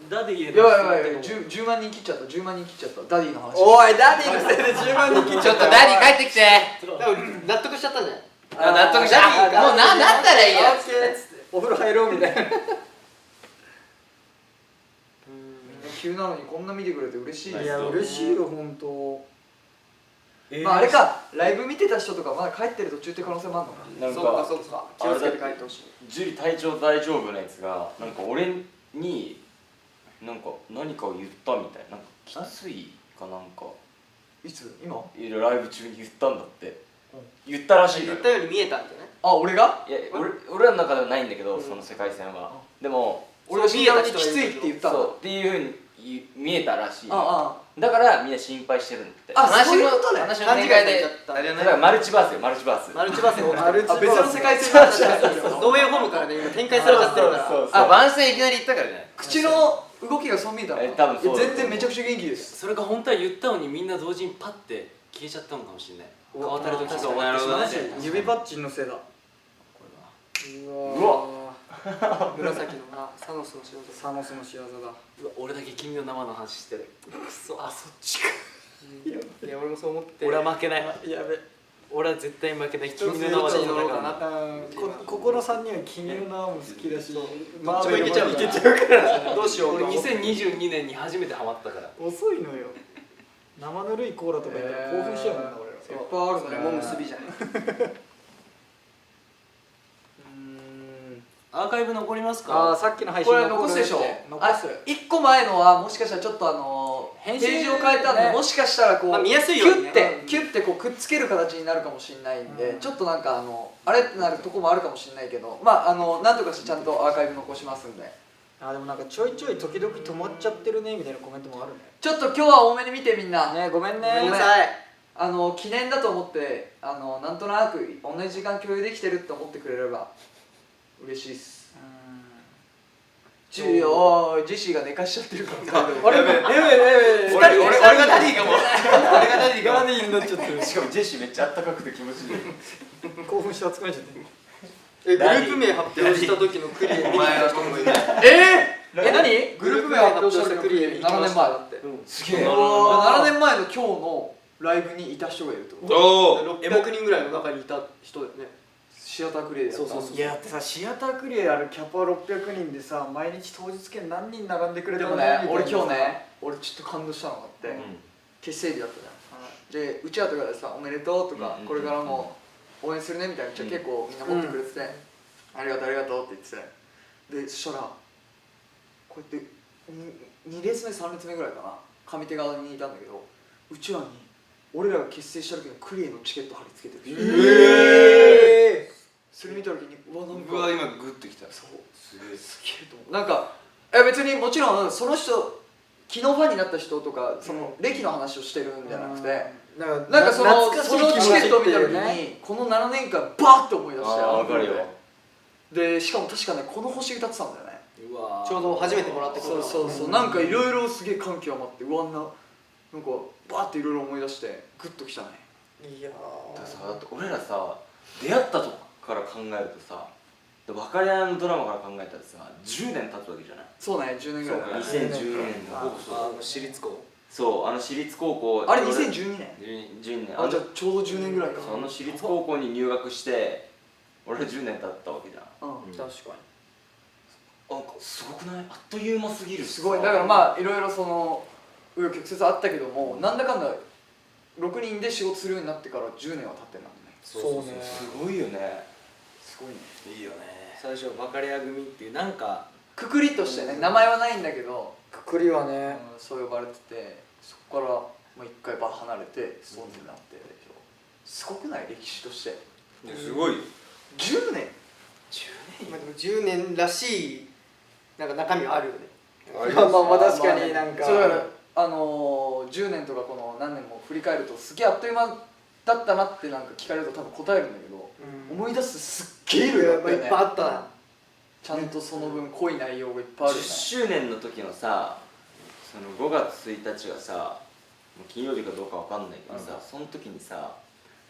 ダディやばい10万人切っちゃった10万人切っちゃったダディの話おいダディのせいで10万人切っちゃった帰ってきて多分納得しちゃったんじゃない納得したもうなったらいいやオッケーっつってお風呂入ろうみたいな急なのにこんな見てくれて嬉しいですいや嬉しいよ本当まああれかライブ見てた人とかまだ帰ってる途中って可能性もあるのかなんそうかかそうか気をつけて帰ってほしいジュリ体調大丈夫なやつがなんか俺になんか何かを言ったみたいな、なんかきついかなんかいつ今ライブ中に言ったんだって、言ったらしいのよ。言ったように見えたんじゃないあ俺がいや俺らの中ではないんだけど、その世界線は。でも俺が見えたにきついって言ったのそうっていうふうに見えたらしいの。あだからみんな心配してるんだって。あそういうことね話の勘違い展開でされちゃったあれじゃないだからマルチバースよ、マルチバース。マルチバースがマルチバースあ別の世界線になっちゃった同園ホームからね今展開されちゃってるからそうあ番宣いきなり言ったからじゃない口の動きがそう見えたのかな多分そうだいや全然めちゃくちゃ元気ですそれが本当は言ったのにみんな同時にパッて消えちゃったのかもしれない川渡る時が終わってしまってなるほどね指パッチンのせいだううわ紫のなサノスの仕業。サノスの仕業だ。うわ俺だけ君の名前の話してるくそあそっちかいや俺もそう思って俺は負けないやべ。俺は絶対負けないつ君の名前で戦どっちに乗ろうかなうここの3人は君の名も好きだし、どっちもいけちゃういけちゃうからどうしよう俺と思って2022年に初めてハマったから遅いのよ。生ぬるいコーラとか言ったら興奮しちゃうもんな俺ら。いっぱいあるねそれも結びじゃん。アーカイブ残りますかああさっきの配信これ残すでしょ。残す。 1個前のはもしかしたらちょっとペ編集ージを変えたんで、ねもしかしたらこう、まあ見やすいようにねキュッてこうくっつける形になるかもしれないんで、うんちょっとなんかあれってなるとこもあるかもしれないけど、まあなんとかしてちゃんとアーカイブ残しますんで、あでもなんかちょいちょい時々止まっちゃってるねみたいなコメントもあるね。ちょっと今日は多めに見てみんな。ねごめんね。ごめんなさい。記念だと思ってなんとなく同じ時間共有できてるって思ってくれれば嬉しいっす。ジェシーが寝かしちゃってるからあれやべえ俺がダディかも俺がダディかも何になっちゃってる。しかもジェシーめっちゃあったかくて気持ちいい興奮して熱くなっちゃってる。グループ名発表した時のクリエ見に行った人もいる。何グループ名発表したクリエ行きましたって。すげえ7年前の今日のライブにいた人がいるってこと。おお600人ぐらいの中にいた人だよね。シアタークリエイだった。いやだってさシアタークリエあるキャパ600人でさ毎日当日券何人並んでくれたのでもね、俺みたいな今日ね、俺ちょっと感動したのがあって、結成日だったじゃん。で、うちわとかでさ、おめでとうとか、これからも応援するねみたいな、結構みんな持ってくれてて、ありがとうありがとうって言ってて、で、そしたら、こうやって2列目、3列目ぐらいかな、上手側にいたんだけど、うちわに俺らが結成した時のクリエのチケット貼り付けてる。それ見た時に、うわ、なんか。僕は今グッときたそうすげえすげえと思う。なんか別にもちろんその人昨日ファンになった人とかその歴の話をしてるんじゃなくて、なんなんかその懐かしいそのチケットを見た時気持ちっていうにこの7年間バーッと思い出してあーわかるよでしかも確かねこの星歌ってたんだよね。うわーちょうど初めてもらってそうそうそう、なんかいろいろすげえ感極まってうわなんかバーッていろいろ思い出してグッときたね。いやだって俺らさ出会ったとこから考えるとさ別れ合いのドラマから考えたらさ10年経つわけじゃない。そうね、10年ぐらいだね。2010年の私立高そう私立高校あれ2012年。 12年あ、じゃあちょうど10年ぐらいか。その私立高校に入学して俺ら10年経ったわけじゃん。うん、確かなんかすごくない？あっという間すぎるしさすごい。だからまあいろいろその紆余曲折あったけども、なんだかんだ6人で仕事するようになってから10年は経ってるんだもんね。そうねすごいよね。すごいね。いいよね最初別れ屋組っていうなんかくくりとしてね、名前はないんだけど、くくりはねそう呼ばれてて、そこからもう一回離れてそうになってでしょ。すごくない？歴史としてすごいよ10年。に。まあでも10年らしいなんか中身はあるよね。まあまあ確かになんかそうだから10年とかこの何年も振り返るとすげえあっという間だったなってなんか聞かれると多分答えるんだけど、思い出すとすっげえいろいろあったよね。いっぱいあったな。ちゃんとその分濃い内容がいっぱいあるよ10ね。周年の時のさその5月1日がさもう金曜日かどうかわかんないけどさ、その時にさ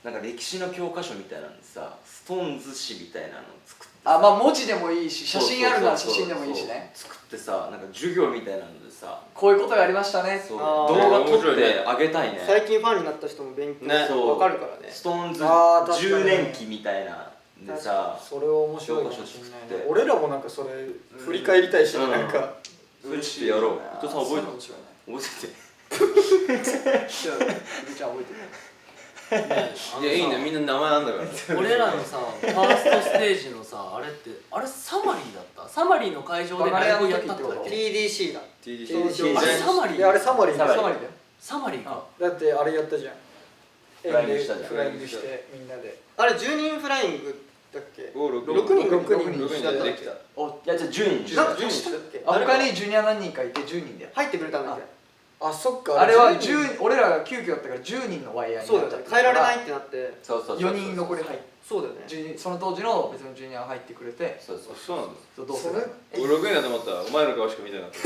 なんか歴史の教科書みたいなのでさストーンズ誌みたいなのを作ってさあ、まあ文字でもいいし写真あるなら写そうそうそう真でもいいしね。作ってさなんか授業みたいなのでさこういうことがありましたね。そうあー動画撮ってあげたいね。最近ファンになった人も勉強ねわかるからね。ストーンズあー確かに10年期みたいなでさそれは面白いかもしれない教科書作ねって俺らもなんかそれ振り返りたいしねなんかそれちょっとやろう。伊藤さん覚えて面白いね。覚えててじゃあ、ゆりちゃん覚えてる。いやいいねみんな名前あんだから俺らのさファーストステージのさあれってあれサマリーだったサマリーの会場でライブやったってだっけ TDC だ。 TDC あれサマリいやあれーサマリーだサマリーだよ。サマリーかだってあれやったじゃんフライングしたじゃんフライングしてみんなであれ10人フライングだっけ6 6人人でできたいやじゃあ10人なんか10人だっけあ、他にジュニア何人かいて10人だよ。入ってくれたんだっけあそっかあれは10人10俺らが急遽だったから10人のワイヤーにそうだよね。なっちゃった変えられないってなって。そうそうそう4人残り入ってそうだよね。その当時の別のジュニアが入ってくれて、そうそうそうなんだそうそれどうする？俺6人だと思ったらお前の顔しか見てなかった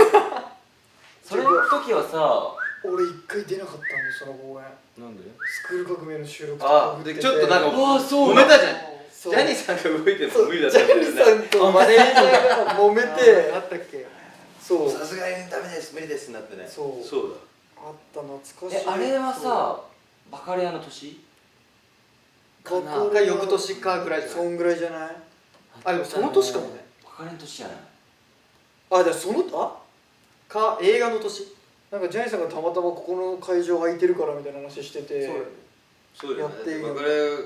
それの時はさ俺一回出なかったんでその公演なんでスクール革命の収録とかあでちょっとなんか揉めたじゃん。そうジャニーさんが動いてそうも無理だっジたんだよね。ャニーさんとマネージャーが揉めてあったっけ。そうさすがにダメです無理ですなってね。そうそうあった懐かしいあれはさバカレアの年そうかなが翌年かぐらいじゃない。そんぐらいじゃないあでもその年かもね。バカレアの年やなあじゃあそのか映画の年。なんかジャニーさんがたまたまここの会場空いてるからみたいな話しててそうだよね。そうだよね。やっていいよバカレアが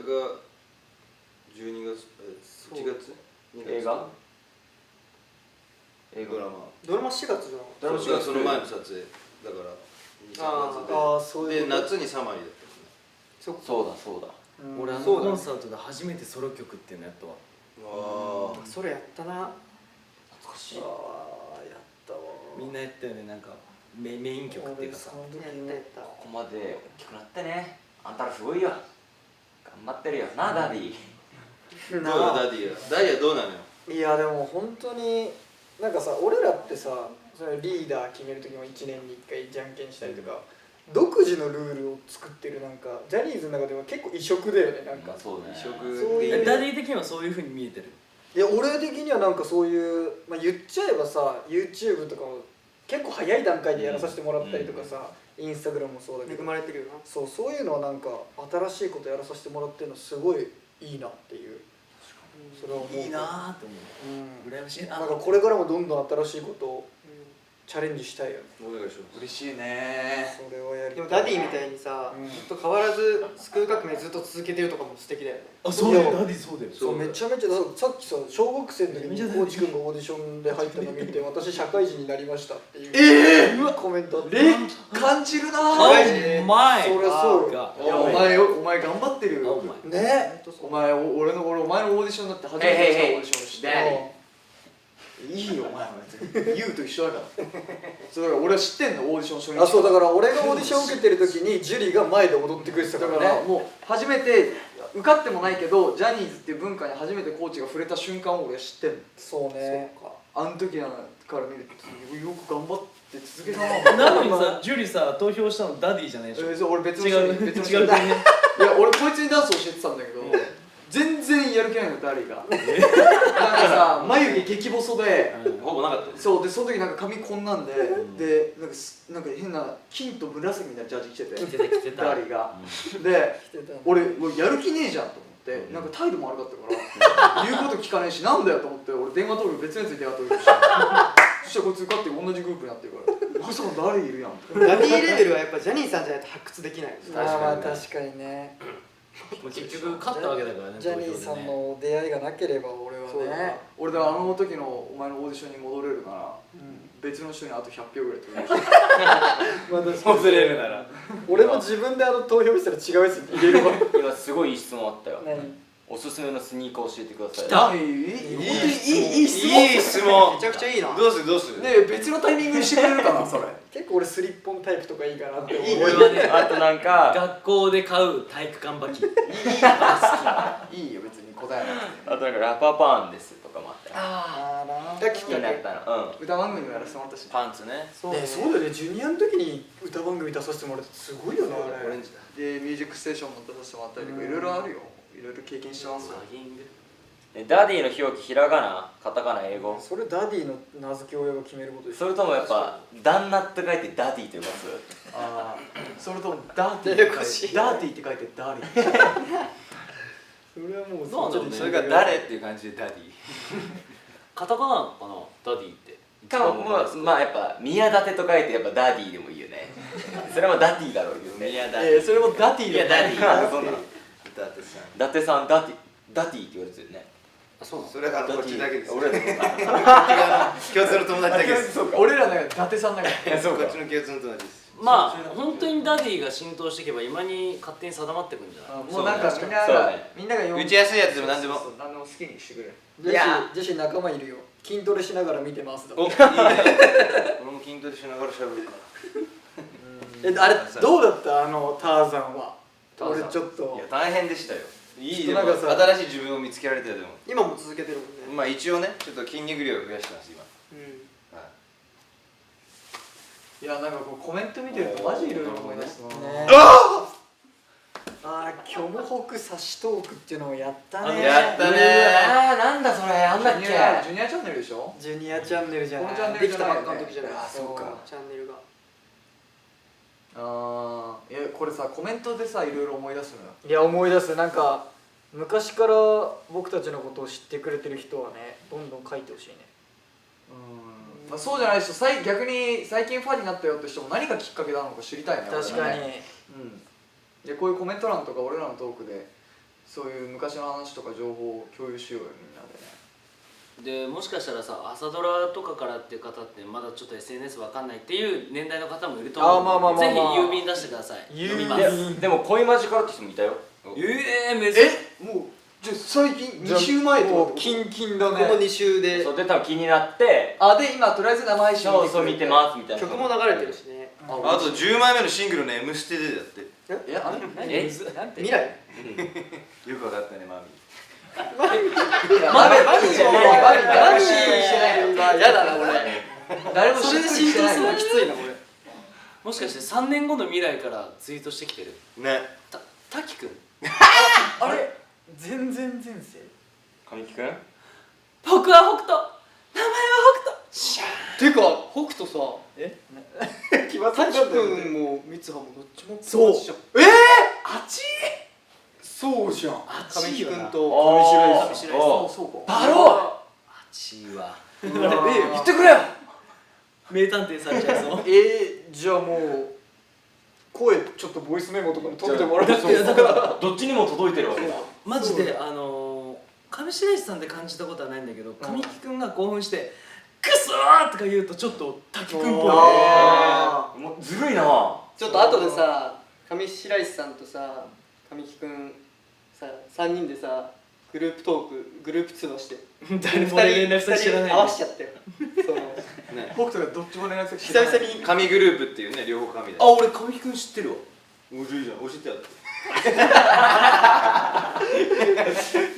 12月1月映画ドラマ。ドラマ4月じゃなかっドラマがその前の撮影だから2、3月で。ああそういうでこと夏にサマリーだったた。そっか。そうだそうだうん俺そうだねコンサートで初めてソロ曲っていうのやったわもんね。あそれやったな。懐かしいああやったわみんなやったよねなんかメイン曲っていうかさ俺その時やっにたやった。ここまで大きくなってねあんたらすごいよ頑張ってるよなダディあ。どうだダディは。ダディはどうなのよ。いやでも本当になんかさ俺らってさそれリーダー決める時も1年に1回じゃんけんしたりとか、独自のルールを作ってるなんかジャニーズの中では結構異色だよねなんか、そうね異色そういうダディ的にはそういう風に見えてるいや俺的にはなんかそういう、まあ、言っちゃえばさ YouTube とかも結構早い段階でやらさせてもらったりとかさ、インスタグラムもそうだけ恵どまれてるよな。そういうのはなんか新しいことやらさせてもらってるのすごいいいなっていうそれは思ういいなーって思うんう羨ましいななんかこれからもどんどん新しいことをチャレンジしたいよねお願いします。嬉しいねそれはやりたいでもダディみたいにさ、うんずっと変わらずスクール革命ずっと続けてるとかも素敵だよね。あそうだよダディそうだよそうめちゃめちゃさっきさ小学生の時にコーチ君がオーディションで入ったの見て私社会人になりましたっていうコメントあって感じるなおぁ前そりゃそうよがいやお前頑張ってるあよお前ねお前俺お前のオーディションだって初めてしたオーディションしていいよお前は別に YOU と一緒だからそうだから俺は知ってんのオーディション初日あそうだから俺がオーディション受けてる時にジュリが前で踊ってくれてただかねかららもう初めて受かってもないけどジャニーズっていう文化に初めてコーチが触れた瞬間を俺は知ってんのそうねあの時から見るとよく頑張って続けたななのにさジュリさ投票したのダディじゃないでしょそう俺別の人違うに別の人に違う国ねいや俺こいつにダンス教えてたんだけど全然やる気ないのダリがなんかさ眉毛激細でほぼなかったです。そうでその時なんか髪こんなんで、でなんか変な金と紫みたいなジャージ着てて着てたダリが、で来てた俺もうやる気ねえじゃんと思って、なんか態度も悪かったから言うこと聞かねえしなんだよと思って俺電話取る別のやつに電話取るしそしたらこいつ受かって同じグループになってるからまさかダリいるやんダディレベルはやっぱジャニーさんじゃないと発掘できない。まあまあ確かにね結局勝ったわけだからねジャニーさんの出会いがなければ俺はそうだねね俺だからあの時のお前のオーディションに戻れるから、別の人にあと100票ぐらい取れるしまあ確かに戻れるなら。俺も自分で投票したら違うやつに入れるわ今すごいいい質問あったよ何おすすめのスニーカー教えてくださいあいい質問いい質問めちゃくちゃいいな。どうするどうする。ねえ別のタイミングにしてくれるかなそれ結構俺スリッポンタイプとかいいかなって思う俺はねあとなんか学校で買う体育館履きいいよ別に答えなくてあとなんかラッパーパーンですとかもあったよあーなだきっかけ。気になったの歌番組もやらせてもらったしパンツね。そうねそうだよねジュニアの時に歌番組出させてもらってすごいよねあれオレンジだ。で「ミュージックステーション」も出させてもらったりとかいろいろあるよいろいろ経験してますよダディの表記ひらがなカタカナ英語それダディの名付け親が決めることでしょそれともやっぱ旦那って書いてダディって読ますああそれともダーティーって書いてダーティーって書いてダーリーそれはもうそうなんだよねそれが誰っていう感じでダディ。カタカナなのかなダディってかもまあやっぱ宮舘と書いてやっぱダディでもいいよねそれはダディだろうけどね宮それもダティーだよいやダディそうなのダテさん。伊達さんダティって言われてるねあそうなのそれはこっちだけです。俺らの共通の友達だけです。そうか俺らなんか伊達さんだからそうかこっちの共通の友達です。まあ本当にダディが浸透していけば今に勝手に定まってくんじゃないもうなんかみんながそうねみんなが打ちやすいやつでも何でもそう何でも好きにしてくれジェシー仲間いるよ筋トレしながら見てますだお、いいね。俺も筋トレしながら喋るから。あれどうだったターザンはターザン俺ちょっといや大変でしたよいいでもちょっとなんか新しい自分を見つけられたよでも。今も続けてるもんね。まあ一応ね、ちょっと筋肉量を増やしてます今。うん。はい。いやなんかこうコメント見てるとマジいろいろ思い出すな、ね虚無北差しトークっていうのをやったね。やったねなんだそれあんだっけジュニアチャンネルでしょ。ジュニアチャンネルじゃない。このチャンネできたルじゃないよねばっかの時じゃないあそうかチャンネルがいやこれさコメントでさいろいろ思い出すのよ。いや思い出す。なんか昔から僕たちのことを知ってくれてる人はねどんどん書いてほしいね。まあ、そうじゃない人逆に最近ファンになったよって人も何がきっかけなのか知りたいね。確かに。俺はねでこういうコメント欄とか俺らのトークでそういう昔の話とか情報を共有しようよみんなでね。でもしかしたらさ朝ドラとかからっていう方ってまだちょっと SNS わかんないっていう年代の方もいると思うので、あまあまあまあまあぜひ郵便出してください。読みます。でも恋マジからって人もいたよ。珍しい。もうじゃあ最近じゃあ2週前ってこともうキンキンだこのね。 2週でそうで多分気になってで今とりあえず生配信そうそう見てますみたいな。曲も流れてるしねあと10枚目のシングルの「M ステ」でだってあれなんて未来よくわかったねマミマジじゃないマジマジしてないよ。はやだな俺誰もそれで浸透するのきついな俺もしかして3年後の未来からツイートしてきてるね滝くん。あれ全然前世。神木くん僕は北斗、名前は北斗。シャー。てか北斗さ決ま滝くんも三葉もどっちもそうじゃんあちそうじゃん。神木くんあとー上白石そうかバロー。あちは。言ってくれよ。名探偵されちゃいそう。じゃあもう声ちょっとボイスメモとかも取ってもらうと。どっちにも届いてるわけだ。マジで上白石さんで感じたことはないんだけど、神木くんが興奮して「クソー!」とか言うとちょっと滝くんっぽい。もうずるいな。ちょっと後でさ上白石さんとさ神木くんさ3人でさグループトークグループ通話して誰も連絡先知らない。合わしちゃってその北斗がどっちも連絡先知久らない。々に神グループっていうね両方神だあ、俺神木くん知ってるわ。面白いじゃん教えてやって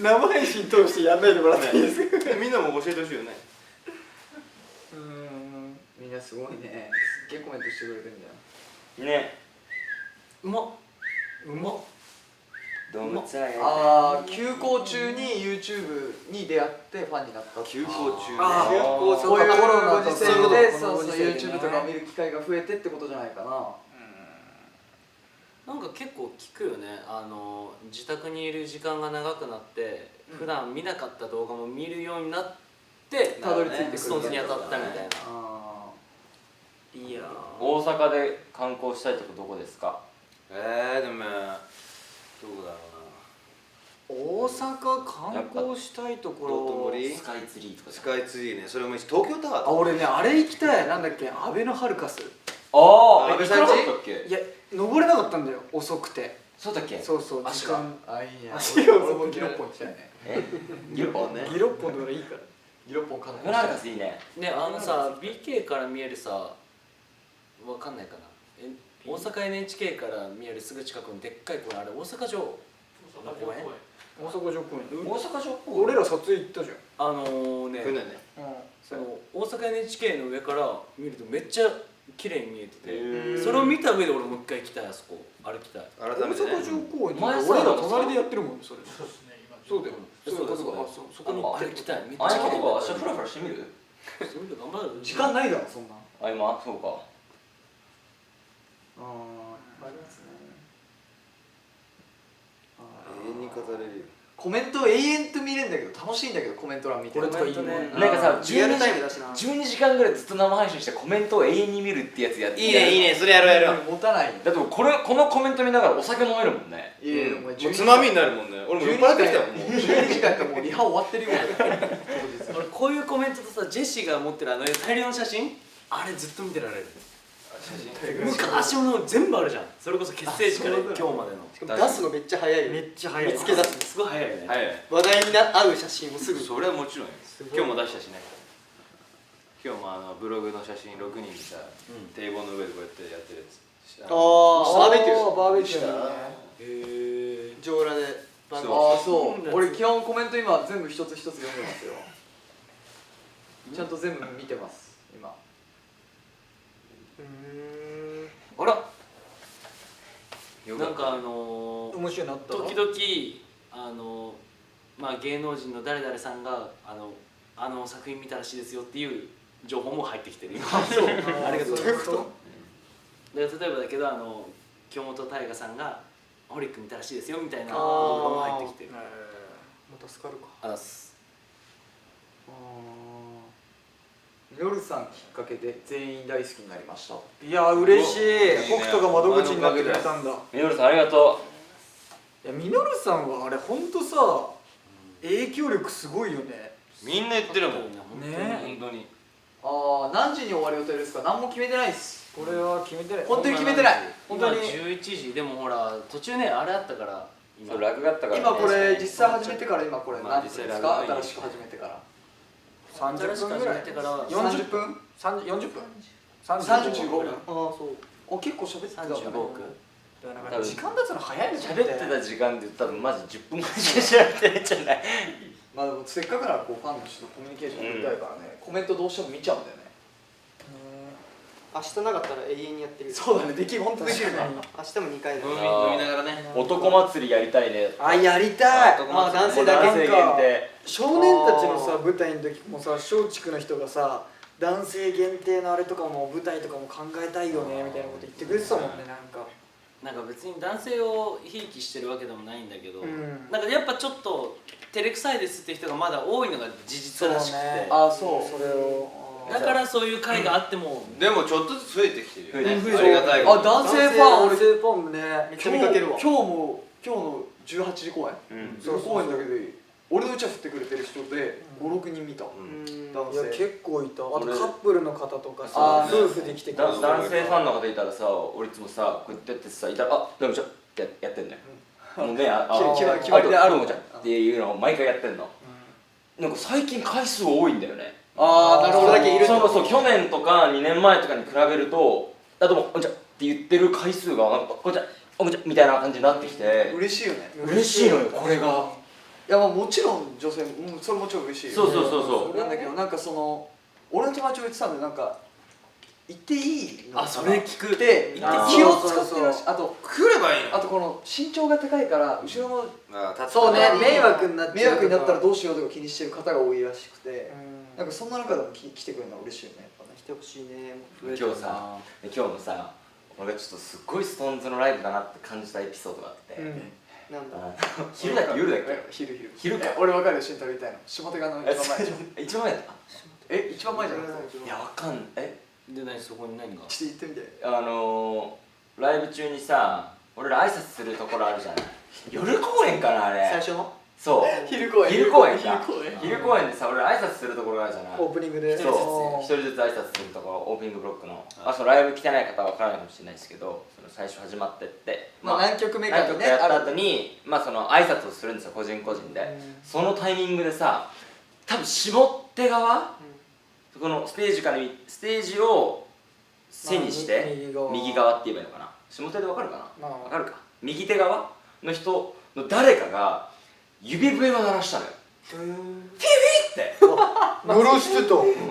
生配信通してやんないでもらっていいですか。みんなも教えてほしいよねみんなすごいね。すっげえコメントしてくれてるんだよ。ね。うまっ。うまっ。動物は休校中に YouTube に出会ってファンになったっていう。休校中ねあーこういうコロナのご時世でこそうそうのご時世でね YouTube とか見る機会が増えてってことじゃないかな。なんか結構聞くよね。自宅にいる時間が長くなって普段見なかった動画も見るようになってたどり着いてくるストーンズに当たったみたいな。いや大阪で観光したいとこどこですか？でもどこだろ大阪観光したいところ。道頓堀スカイツリーとかうなスカイツリーねそれもいいし東京タワー俺ねあれ行きたい。なんだっけアベノハルカス。あ安倍さんち行かなかったっけ？いや登れなかったんだよ遅くて。そうだっけ？そうそう足が時間。いいね。足が俺もギロッポン来たいね。ギロポンね。ギロッポンとかいいから。ギロッポンかな。グラルカスいいね。ね、さ BK から見えるさ、わかんないかな、大阪 NHK から見えるすぐ近くにでっかい公園、あれ大阪城そうそう、公園。大阪城公園。大阪城俺ら撮影行ったじね、船ねその大阪 NHK の上から見るとめっちゃ綺麗に見えてて、ーそれを見た上で俺もう一回行きたい、あそこ歩きたい。ゃん。改めてね大阪城公園。前さ俺ら隣でやってるもんねそれ。そうですね、今。そうだよ。そうだよそうだよ。そこに行って歩きたい、めっちあゃ綺麗れとか明日フラフラしてみる？それで頑張る。時間ないだろそんな。あ今そうか。ありますね。永遠に語れるよコメント永遠と見れるんだけど楽しいんだけどコメント欄見てる。これとかいいね。なんかさリアルタイムだしな12時間ぐらいずっと生配信してコメントを永遠に見るってやつやっていいねいいねそれやろうやろう持たない。だってこのコメント見ながらお酒飲めるもんね。いやいやお前もうつまみになるもんね俺も酔っ払ってきたもんもう12時間やったらもうリハ終わってるよ。俺こういうコメントとさ、ジェシーが持ってる大量の写真、あれずっと見てられる。昔の全部あるじゃん。それこそ結成時から今日までの。しかも出すのめっちゃ早いよめっちゃ早い。見つけ出すすごい早いよね。はい話題に合う写真をすぐそれはもちろんよ今日も出したしね今日もブログの写真6人でさ堤防の上でこうやってやってるやつあバーベキューバーベキューね。へえ。上裸でバーベキューああそう。俺基本コメント今全部一つ一つ読んでますよ。ちゃんと全部見てます今。あらよかったなんか面白いなった時々まあ芸能人の誰々さんが作品見たらしいですよっていう情報も入ってきてる今そうありがとうございますそういうこで例えばだけど京本大我さんがホリック見たらしいですよみたいな動画も入ってきてるもう助かるかあざっす夜さんきっかけで全員大好きになりました。いや嬉しいいいね北斗が窓口になってくれたんだみのるさんありがといやミノルさんはあれほんとさ影響力すごいよねみんな言ってるもんね本当にああ、何時に終わる予定ですか？何も決めてないです。これは決めてない本当に決めてない。本当に今11時でもほら途中ねあれあったからうそうラグがあったからね今これ実際始めてから今これまあ何分です実際か？ラグがいい新しく始めてから。 30分ぐらい新しく始めてから40 30分40分35分。ああそうお、結構喋ってたんだね。 35億多分時間経つの早いね。喋ってた時間で多分マジ10分ぐらいしか喋ってないんじゃないまあでもせっかくならこうファンの人とコミュニケーション取りたいからね、コメントどうしても見ちゃうんだよね。明日なかったら永遠にやってるそうだね、本当できるな。明日も2回だ飲みあー飲みながらね男祭りやりたいねあやりたいあ男性だけ男性限定少年たちのさ舞台の時もさ松竹の人がさ男性限定のあれとかも舞台とかも考えたいよねみたいなこと言ってくれてたもんねなんかなんか別に男性をひいきしてるわけでもないんだけど、うんなんかやっぱちょっと照れくさいですって人がまだ多いのが事実らしくて、そうねあ、そう。それをだからそういう会があっても、でもちょっとずつ増えてきてるよね増えてきてるありがたいことにあ、男性ファン俺男性ファンねめっちゃ見かけるわ今日の18時公演、うんそう公演だけで俺のうちは振ってくれてる人で56人見た、うん男いや性結構いたあとカ俺ップルの方とかあーさ夫婦で来てくれて男性ファンの方いたらさ俺いつもさこうやってやってさいたら「あどうもちゃん」ってやってんだよもうね決まりであるどうもちゃんっていうのを毎回やってんのなんか最近回数多いんだよねああ、なるほど。それだけいるそう去年とか2年前とかに比べると「あどうもこんにちは」って言ってる回数がなんか「こんにちはこんにちは」みたいな感じになってきて嬉しいよね。嬉しいのよこれがいや、まあもちろん女性も、それもちろん嬉しいよ、そうそうそうそうなんだけど、なんかその俺の友達も言ってたんで、なんか言っていいのかなあそれ聞くであー気を使ってるらしい。あと来ればいいのあとこの身長が高いから後ろのあ立つそうねあ迷惑になっちゃう迷惑になったらどうしようとか気にしてる方が多いらしくて、うんなんかそんな中でも来てくれるのは嬉しいよね、やっぱね。来てほしいね今日さ今日もさ俺がちょっとすっごいストーンズのライブだなって感じたエピソードがあって、うんなんだ昼だっけ夜だっ昼昼か俺分かるよ、慎太郎みたいな下手側の一番前でしょけ一番前だった一番前じゃなくていやわかんないで何そこに何がちょっと言ってみて。ライブ中にさ俺ら挨拶するところあるじゃない夜公演かなあれ最初のそう昼公演昼公演か昼公演昼公演でさ俺ら挨拶するところがあるじゃないオープニングでそう一人ずつ挨拶するところオープニングブロックのそのライブ来てない方は分からないかもしれないですけどその最初始まってってまあ何曲目か何にね曲かやった後にまあその挨拶をするんですよ個人個人でそのタイミングでさ多分下手側このステージを背にしてまあ右側って言えばいいのかな下手で分かるかなまあ分かるか右手側の人の誰かが指笛を鳴らしたのよって鳴らしてた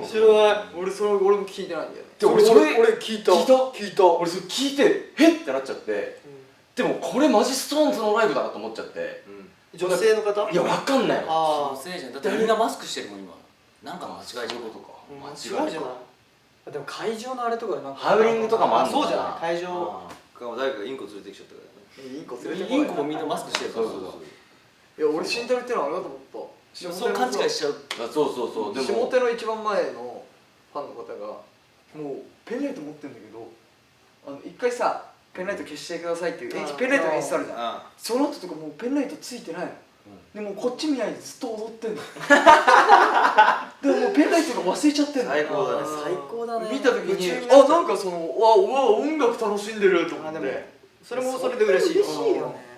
知らない。俺も聞いてないんだよ。で俺それ俺聞いた聞いた俺それ聞いてえってなっちゃってでもこれマジストーンズのライブだなと思っちゃって女性の方いやわかんないのあのせいじゃんだってみんなマスクしてるもん今なんか間違い情報とかあ間違いじゃないでも会場のあれとかでなんかハウリングとかもあんのそうじゃかない会場誰かがインコ連れてきちゃったからねインコ連れてこないインコもみんなマスクしてるからそうそういや、俺慎太郎ってのはあれだと思った。そう勘違いしちゃうそうそうそうで下も手の一番前のファンの方がもうペンライト持ってるんだけど一回さペンライト消してくださいっていうペンライトの演出あるじゃんあその後とかもうペンライトついてないの、でもうこっち見ないでずっと踊ってんのでももうペンライトが忘れちゃってんの最高だね最高だね見た時夢中になっちゃうなんかそのうわ音楽楽しんでると思っあでもてそれもそれで嬉しい嬉しいよね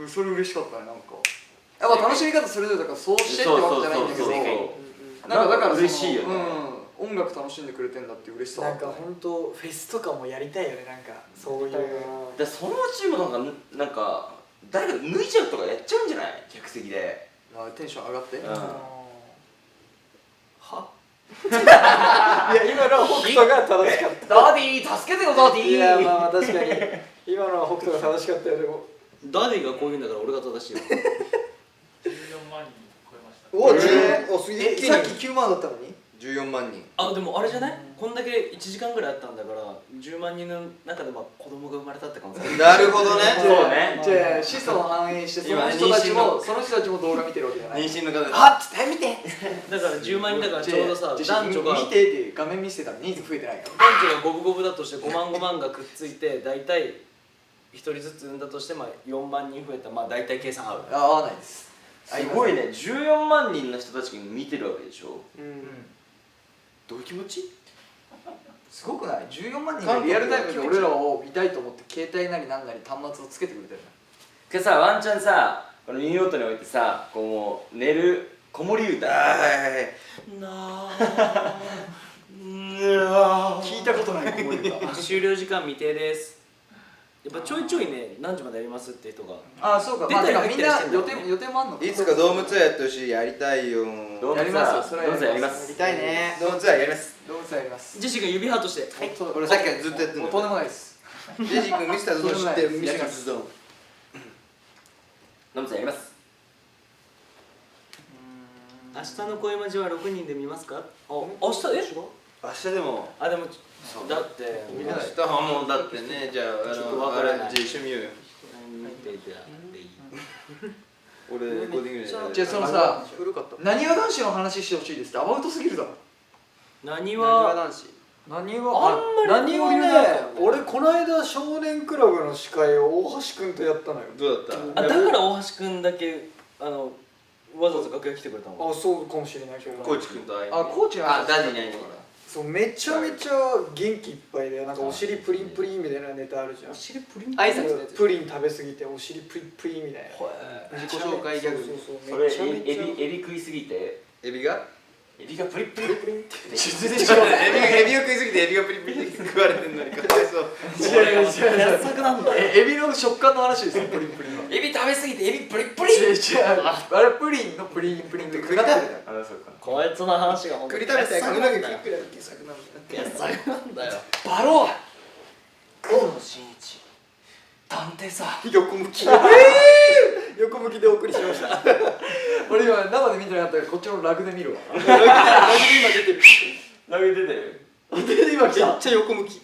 それ嬉しかったねなんかやっぱ楽しみ方それぞれだからそうしてってわけじゃないんだけどそうそうそうなんかだからその嬉しいよねうん、音楽楽しんでくれてんだっていう嬉しさなんか本当フェスとかもやりたいよねなんかそういうでそのうちもなんか誰か脱いじゃうとかやっちゃうんじゃない客席でテンション上がって、うんはいや今のは北斗が正しかったダディ助けてよダディいやまあまあ確かに今のは北斗が正しかったよでもダディがこう言うんだから俺が正しいよ14万人超えました。お10おすげえさっき9万だったのに14万人あでもあれじゃないこんだけ1時間ぐらいあったんだから10万人の中でまあ子供が生まれたって感じなるほどねそうねじゃあ子孫を反映してその人たちも動画見てるわけじゃない妊娠の方あっつって見てだから10万人だからちょうどさ男女が見てって画面見せたら人数増えてないから男女が五分五分だとして5万5万がくっついて大体1人ずつ産んだとしてまあ4万人増えたまあ大体計算合う合わないですすごいね14万人の人たちが見てるわけでしょうんどういう気持ちすごくない14万人がリアルタイムで俺らを見たいと思って携帯なりなんなり端末をつけてくれてるけどさワンチャンさこのニューヨークにおいてさこうもう寝る子守歌聞いたことない子守歌終了時間未定ですやっぱちょいちょいね何時までやりますって人がああそうか出たりまあてかみんな入ったりしてんだよね予定もあんのかいつかドームツアーやってほしいやりたいよやりますよそれはドームツアーやりますやりたいねドームツアーやります動物やりますジェシーが指ハートして俺さっきからずっとやってんのもうとんでもないですジェシー君ミスターズドン知ってるミスターやりますズドンドームツアーやります明日の恋マジは6人で見ますかあ明日明日でもあでもだって明日はもうだってねじゃあちょっとわからないじゃあ一緒に見ようよ俺レコーディングじゃないじゃあそのさ古かったなにわ男子の話してほしいですってアバウトすぎるだろ何なにわは男子何はあんまり何は交流なかったよねね俺この間少年クラブの司会を大橋君とやったのよどうだったあだから大橋くんだけわざわざ楽屋来てくれたのあそうかもしれないけどコーチ君と会いにあコーチの話あダディに会いにそうめちゃめちゃ元気いっぱいでなんかお尻プリンプリンみたいなネタあるじゃんお尻プリン挨拶のやつプリン食べ過ぎてお尻プリンプリンみたいな自己紹介ギャグそうそれめちゃめちゃエビ食いすぎてエビがプリプリプリプリって全然違うエビが食いすぎてエビがプリプリって食われてんのにかわいそう違う傑作なんだよエビの食感の話ですよプリンプリンはエビ食べすぎてエビプリプ違うあれプリンのプリンプリンって食い食べてたよあそうかこいつの話が本当栗食べたい髪の毛クリックだよ傑作なんだよバロー久野真一探偵さ横向き横向きでお送りしました俺今生で見てなかったからこっちのラグで見るわ今出てるラグ出てる今来ためっちゃ横向き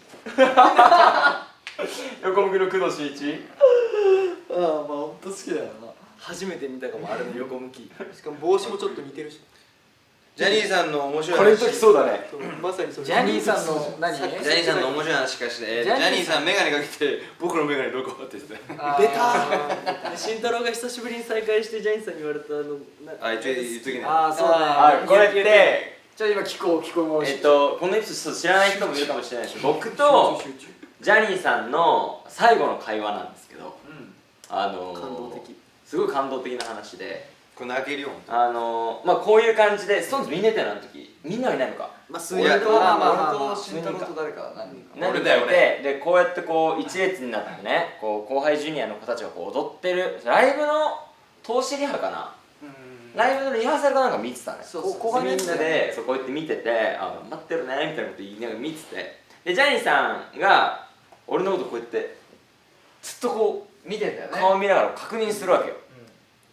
横向きの工藤新一ああまあ本当好きだよな初めて見たかもあれの横向きしかも帽子もちょっと似てるしジャニーさんの面白いこれの時そうだねまさにそれジャニーさんの何ジャニーさんの面白い話かしてジャニーさんメガネかけて僕のメガネどこって言ってた出た慎太郎が久しぶりに再会してジャニーさんに言われたあ一応言っときなああそうだねあこれってじゃあ今聞こうもうこのエピソード知らない人もいるかもしれないし僕とジャニーさんの最後の会話なんですけど感動的すごい感動的な話でこれ泣けるよまあこういう感じでストーンズみんないたよあの時みんなはいないのかまあ数俺と人とまあまあまあ俺と慎太郎と誰か何人か何人かいてでこうやってこう一列になってねこう後輩ジュニアの子たちがこう踊ってるライブの投資リハかなライブのリハーサルかなんか見てたねそうそう後半みんなでそうこうやって見てて「あ待ってるね」みたいなこと言いながら見ててでジャニーさんが俺のことこうやってずっとこ見てんだよねう顔見ながら確認するわけよこうやっ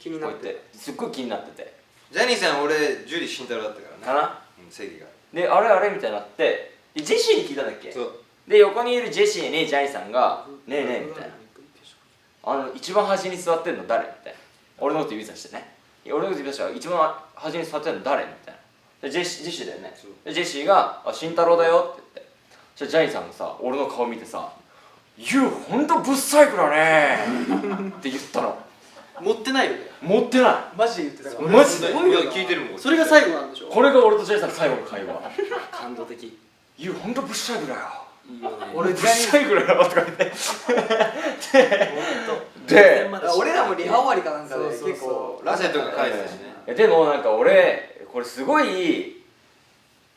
気になっててすっごい気になっててジャニーさん俺ジュリー慎太郎だったからねかな正義がであれあれみたいになってでジェシーに聞いたんだっけそうで横にいるジェシーにジャニーさんが「ねえねえ」みたいな一番端に座ってんの誰みたいな俺のこと指さしてね俺のこと指さしたら一番端に座ってんの誰みたいなでジェシーだよねでジェシーが「あ慎太郎だよ」って言ってそしたらジャニーさんがさ俺の顔見てさ「ユウほんとブッサイクだね」って言ったの持ってないよね持ってなマジで言ってたからいマジでいや聞いてるもんそれが最後なんでしょこれが俺とジャニーさんの最後の会話感動的「ユウほんとブッサイクだよ」いいよね俺ブッサイクだよとか言ってで俺らもリハ終わりかなんかでそうそうそう結構ラセとか書いてたしねいやでもなんか俺これすごい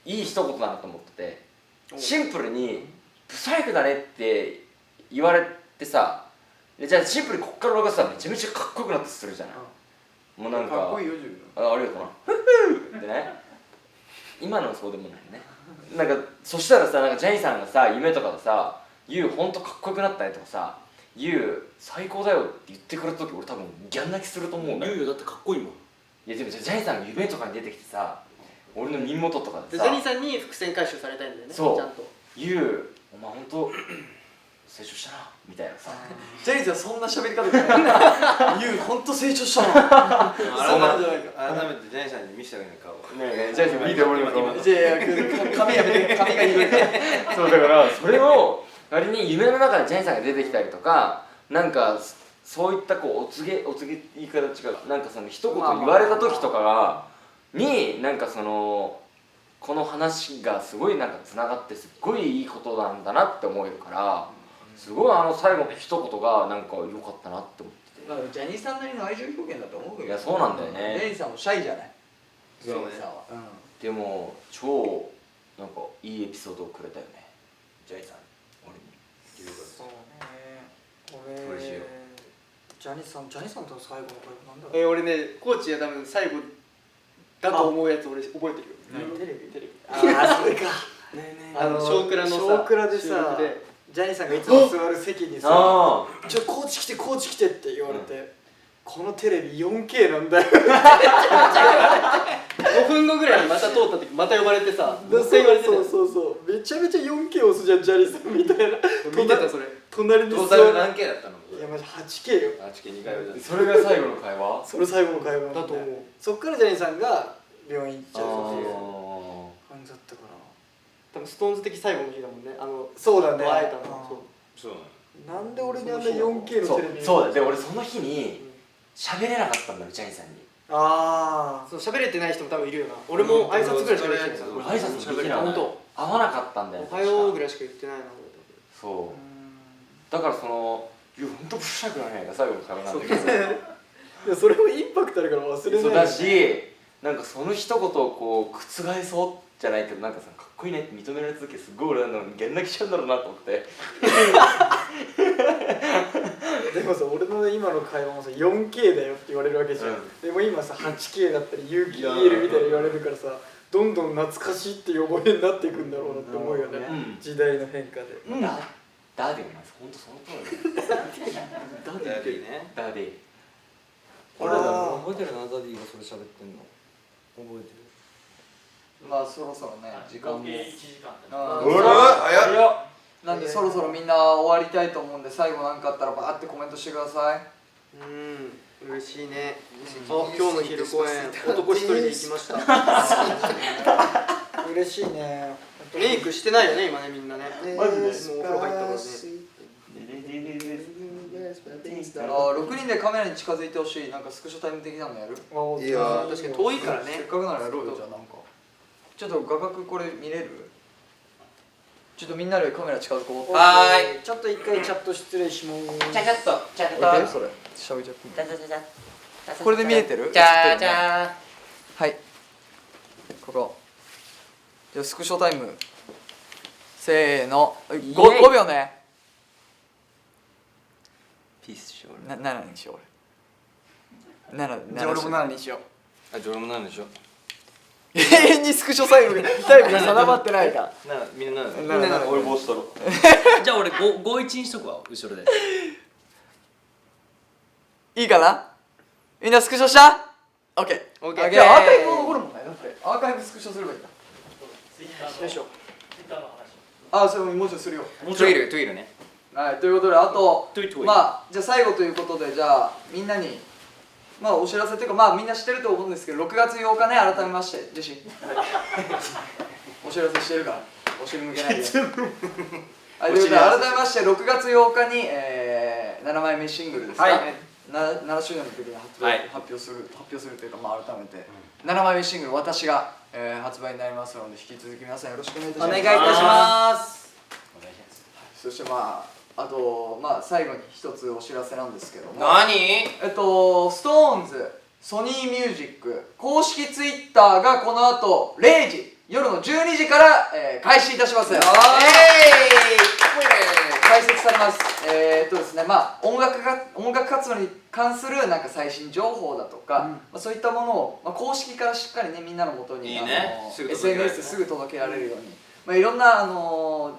いい一言だなと思っててシンプルに「ブサイクだね」って言われてさでじゃあシンプルにこっから俺がさめちゃめちゃかっこよくなってするじゃない、もうなんかかっこいいよ自分ありがとうなふふってね今のはそうでもないね。なんかそしたらさ、なんかジャニーさんがさ夢とかでさ「ユウほんとかっこよくなったね」とかさ「ユウ最高だよ」って言ってくれた時俺多分ギャン泣きすると思うんだよ。ユウだってかっこいいもん。いやでもじゃあジャニーさんが夢とかに出てきてさ俺の耳元とかででさジャニーさんに伏線回収されたいんだよね。そうちゃんと。ユウお前ほんと成長したなみたいなさジャニーさんそんな喋り方じゃないユウほんと成長したな改めてジャニーさんに見せてあげない顔ねえジャニーさん見て俺の顔いやいや髪やめて髪が広いそうだからそれを仮に夢の中でジャニーさんが出てきたりとかなんかそういったこうお告げ言い方違うなんかその一言言われた時とかがになんかそのこの話がすごいなんかつながってすっごいいいことなんだなって思えるからすごい最後の一言がなんか良かったなって思っててまあジャニーさんなりの愛情表現だと思うよ。いやそうなんだよねジャニーさんもシャイじゃない。そうねジャニーさんは。でも超なんかいいエピソードをくれたよねジャニーさん俺にそうね俺嬉しいよジャニーさんと最後の会話なんだろう。俺ねコーチが多分最後だと思うやつ俺覚えてるよ。テレビテレビ。ああそれか。少クラのさ少クラで収さ録でジャニーさんがいつも座る席にさあ「ちょコーチ来てコーチ来て」って言われて、このテレビ 4K なんだよ。 5分後ぐらいにまた通った時また呼ばれてさそうもう一回言われてたよ。そうめちゃめちゃ 4K 押すじゃんジャニーさんみたいな。見てたそれ。隣に座るトータル何 K だったのいやマジ 8K よ。 8K2 回目だそれが最後の会話それ最後の会話なんだだと思う。そっからジャニーさんが病院行っちゃうっていうあ感じだったから。多分ストーンズ的最後の日だもんね。そうだね。会えたの。そう。そうなのなんで俺にあんな 4K のそテレビそうだで俺その日に喋れなかったんだよジャニーさんにああそう喋れてない人も多分いるよな。俺も挨拶ぐらいしかできてない。俺挨拶もできない本当。合わなかったんだよおはようぐらいらいしか言ってないな俺そうだからそのいやほんと不細工なねが最後の会話なんだけどいやそれもインパクトあるから忘れないそうだしなんかその一言をこう覆そうじゃないけどなんかさかっこいいねって認められた時すっごい俺なんだろうギャン泣きしちゃうんだろうなと思ってでもさ俺の今の会話もさ 4K だよって言われるわけじゃん、でも今さ 8K だったり有機 EL みたいに言われるからさどんどん懐かしいっていう覚えになっていくんだろうなって思うよね、うん時代の変化で、ダーディお前ほんとその通りだよダーディねダーディ俺だあー覚えてるなダディがそれ喋ってんの覚えてる。まあそろそろね時間も。合計1時間経ちあうわ早っなんでそろそろみんな終わりたいと思うんで最後なんかあったらバーってコメントしてください。嬉しいね。あ今日の昼公演男一人で行きました。嬉しいねメイクしてないよね今ねみんなね。マジでもうお風呂入ったからね。6人でカメラに近づいてほしいなんかスクショタイム的なのやる？いや確かに遠いからね。せっかくならやろうよじゃあなんかちょっと画角これ見れる？ちょっとみんなでカメラ近づこう。はーいちょっと一回チャット失礼しますちゃちゃっとちゃっ置いてそれしゃべっちゃっていい？ちゃちゃちゃちゃこれで見えてる？ちゃちゃはいここじゃあスクショタイムせーの 5秒ね。ピースしよう7にしよう俺7じゃあ俺も7にしようあジョルもなんでしょ永遠にスクショタイムが定まってないからみんななんで7俺帽子取ろうじゃあ俺51にしとくわ後ろで。いいかなみんなスクショした ?OK オッケーじゃあアーカイブ残るもんねだってアーカイブスクショすればいいんだツイッターのよいしょ。ツイッターの話あそれももちろんするよトゥイルトゥイルねはいということであとトゥイトゥイまあじゃあ最後ということでじゃあみんなにまあお知らせというかまあみんな知ってると思うんですけど6月8日ね改めましてジェシーお知らせしてるからお尻向けないではいということで改めまして6月8日に、7枚目シングルですか、はい7周年の時にはい発表するというか、まあ、改めて、7枚目シングル「私が」発売になりますので引き続き皆さんよろしくお願いいたします。お願いいたしますそしてまああとまあ最後に一つお知らせなんですけども何SixTONESソニーミュージック公式ツイッターがこの後0時夜の12時から、開始いたします。開開設されます。ですね、まあ音楽活動に関するなんか最新情報だとか、まあ、そういったものを、まあ、公式からしっかりねみんなの元にいいねすぐ届けられる SNS ですぐ届けられるように、まあ、いろんな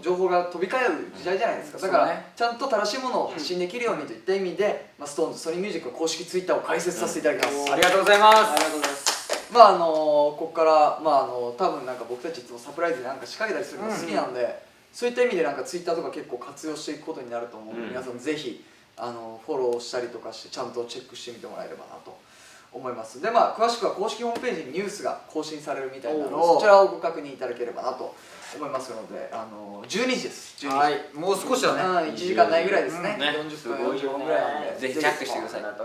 情報が飛び交う時代じゃないですか。だから、ちゃんと正しいものを発信できるようにといった意味で、まあ、SixTONESソニーミュージックの公式ツイッターを開設させていただきます。ありがとうございます。ありがとうございますまあここからまあ多分なんか僕たちいつもサプライズでなんか仕掛けたりするのが好きなんで、そういった意味でなんかツイッターとか結構活用していくことになると思うので、皆さんぜひフォローしたりとかしてちゃんとチェックしてみてもらえればなと思います。でまあ詳しくは公式ホームページにニュースが更新されるみたいなので、そちらをご確認いただければなと思いますので、12時です。12時、はい、もう少しだね。 1時間ないぐらいですね。ね40分45分ぐらいなんで、ぜひチェックしてください。チェ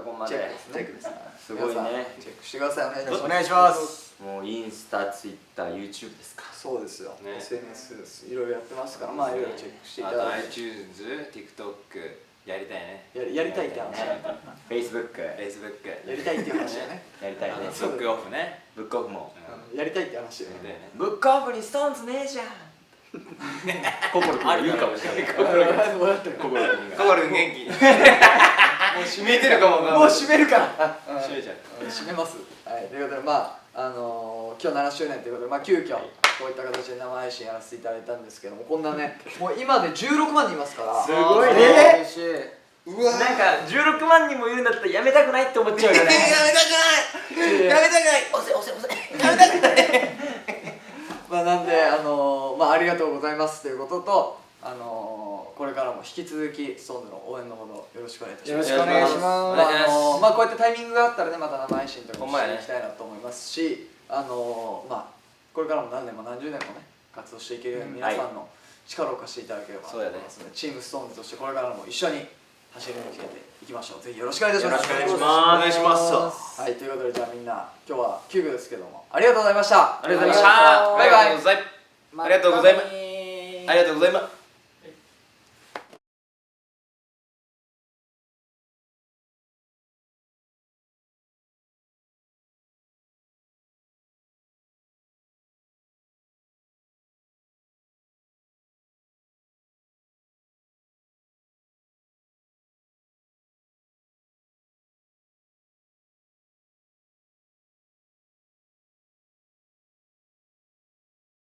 ックですね。すごいね皆さんチェックしてください。お願いします。もうインスタ、ツイッター、YouTube ですか。そうですよ、ね SNS です。いろいろやってますから、まあいろいろチェックしていただいて、あと iTunes、TikTok やりたいね。やりたいって話、Facebook、Facebook やりたいっていう話だね。やりたいね。ブックオフね。ブックオフも。やりたいって話だよね。でねブックオフにSixTONESねえじゃん。心君が言うかもしれない。もらってる。心君が。コバルン元気。もう閉めてるかも。もう閉めるから。閉めちゃう。閉めます。はい。ということでまあ今日7周年ということで、まあ急遽こういった形で生配信やらせていただいたんですけども、こんなね、もう今で16万人いますから。すごいね。嬉しい。うわ。なんか16万人もいるんだったらやめたくないって思っちゃうよね。やめたくない。押せ押せ押せ。まあなんでまあありがとうございますということと、これからも引き続きSixTONESの応援のほどよろしくお願いいたします。よろしくお願いしまます。あまあこうやってタイミングがあったらね、また生配信とかもほんまやねしていきたいなと思いますし、まあこれからも何年も何十年もね活動していけるように皆さんの力を貸していただければと思いますので、チームSixTONESとしてこれからも一緒に走り抜けていきましょう。ぜひよろしくお願いいたします。よろしくお願いしますはい、ということでじゃあみんな今日は9秒ですけどもありがとうございました。ありがとうございました。バイバイ。ありがとうございます。ありがとうございます。ありがとうございます。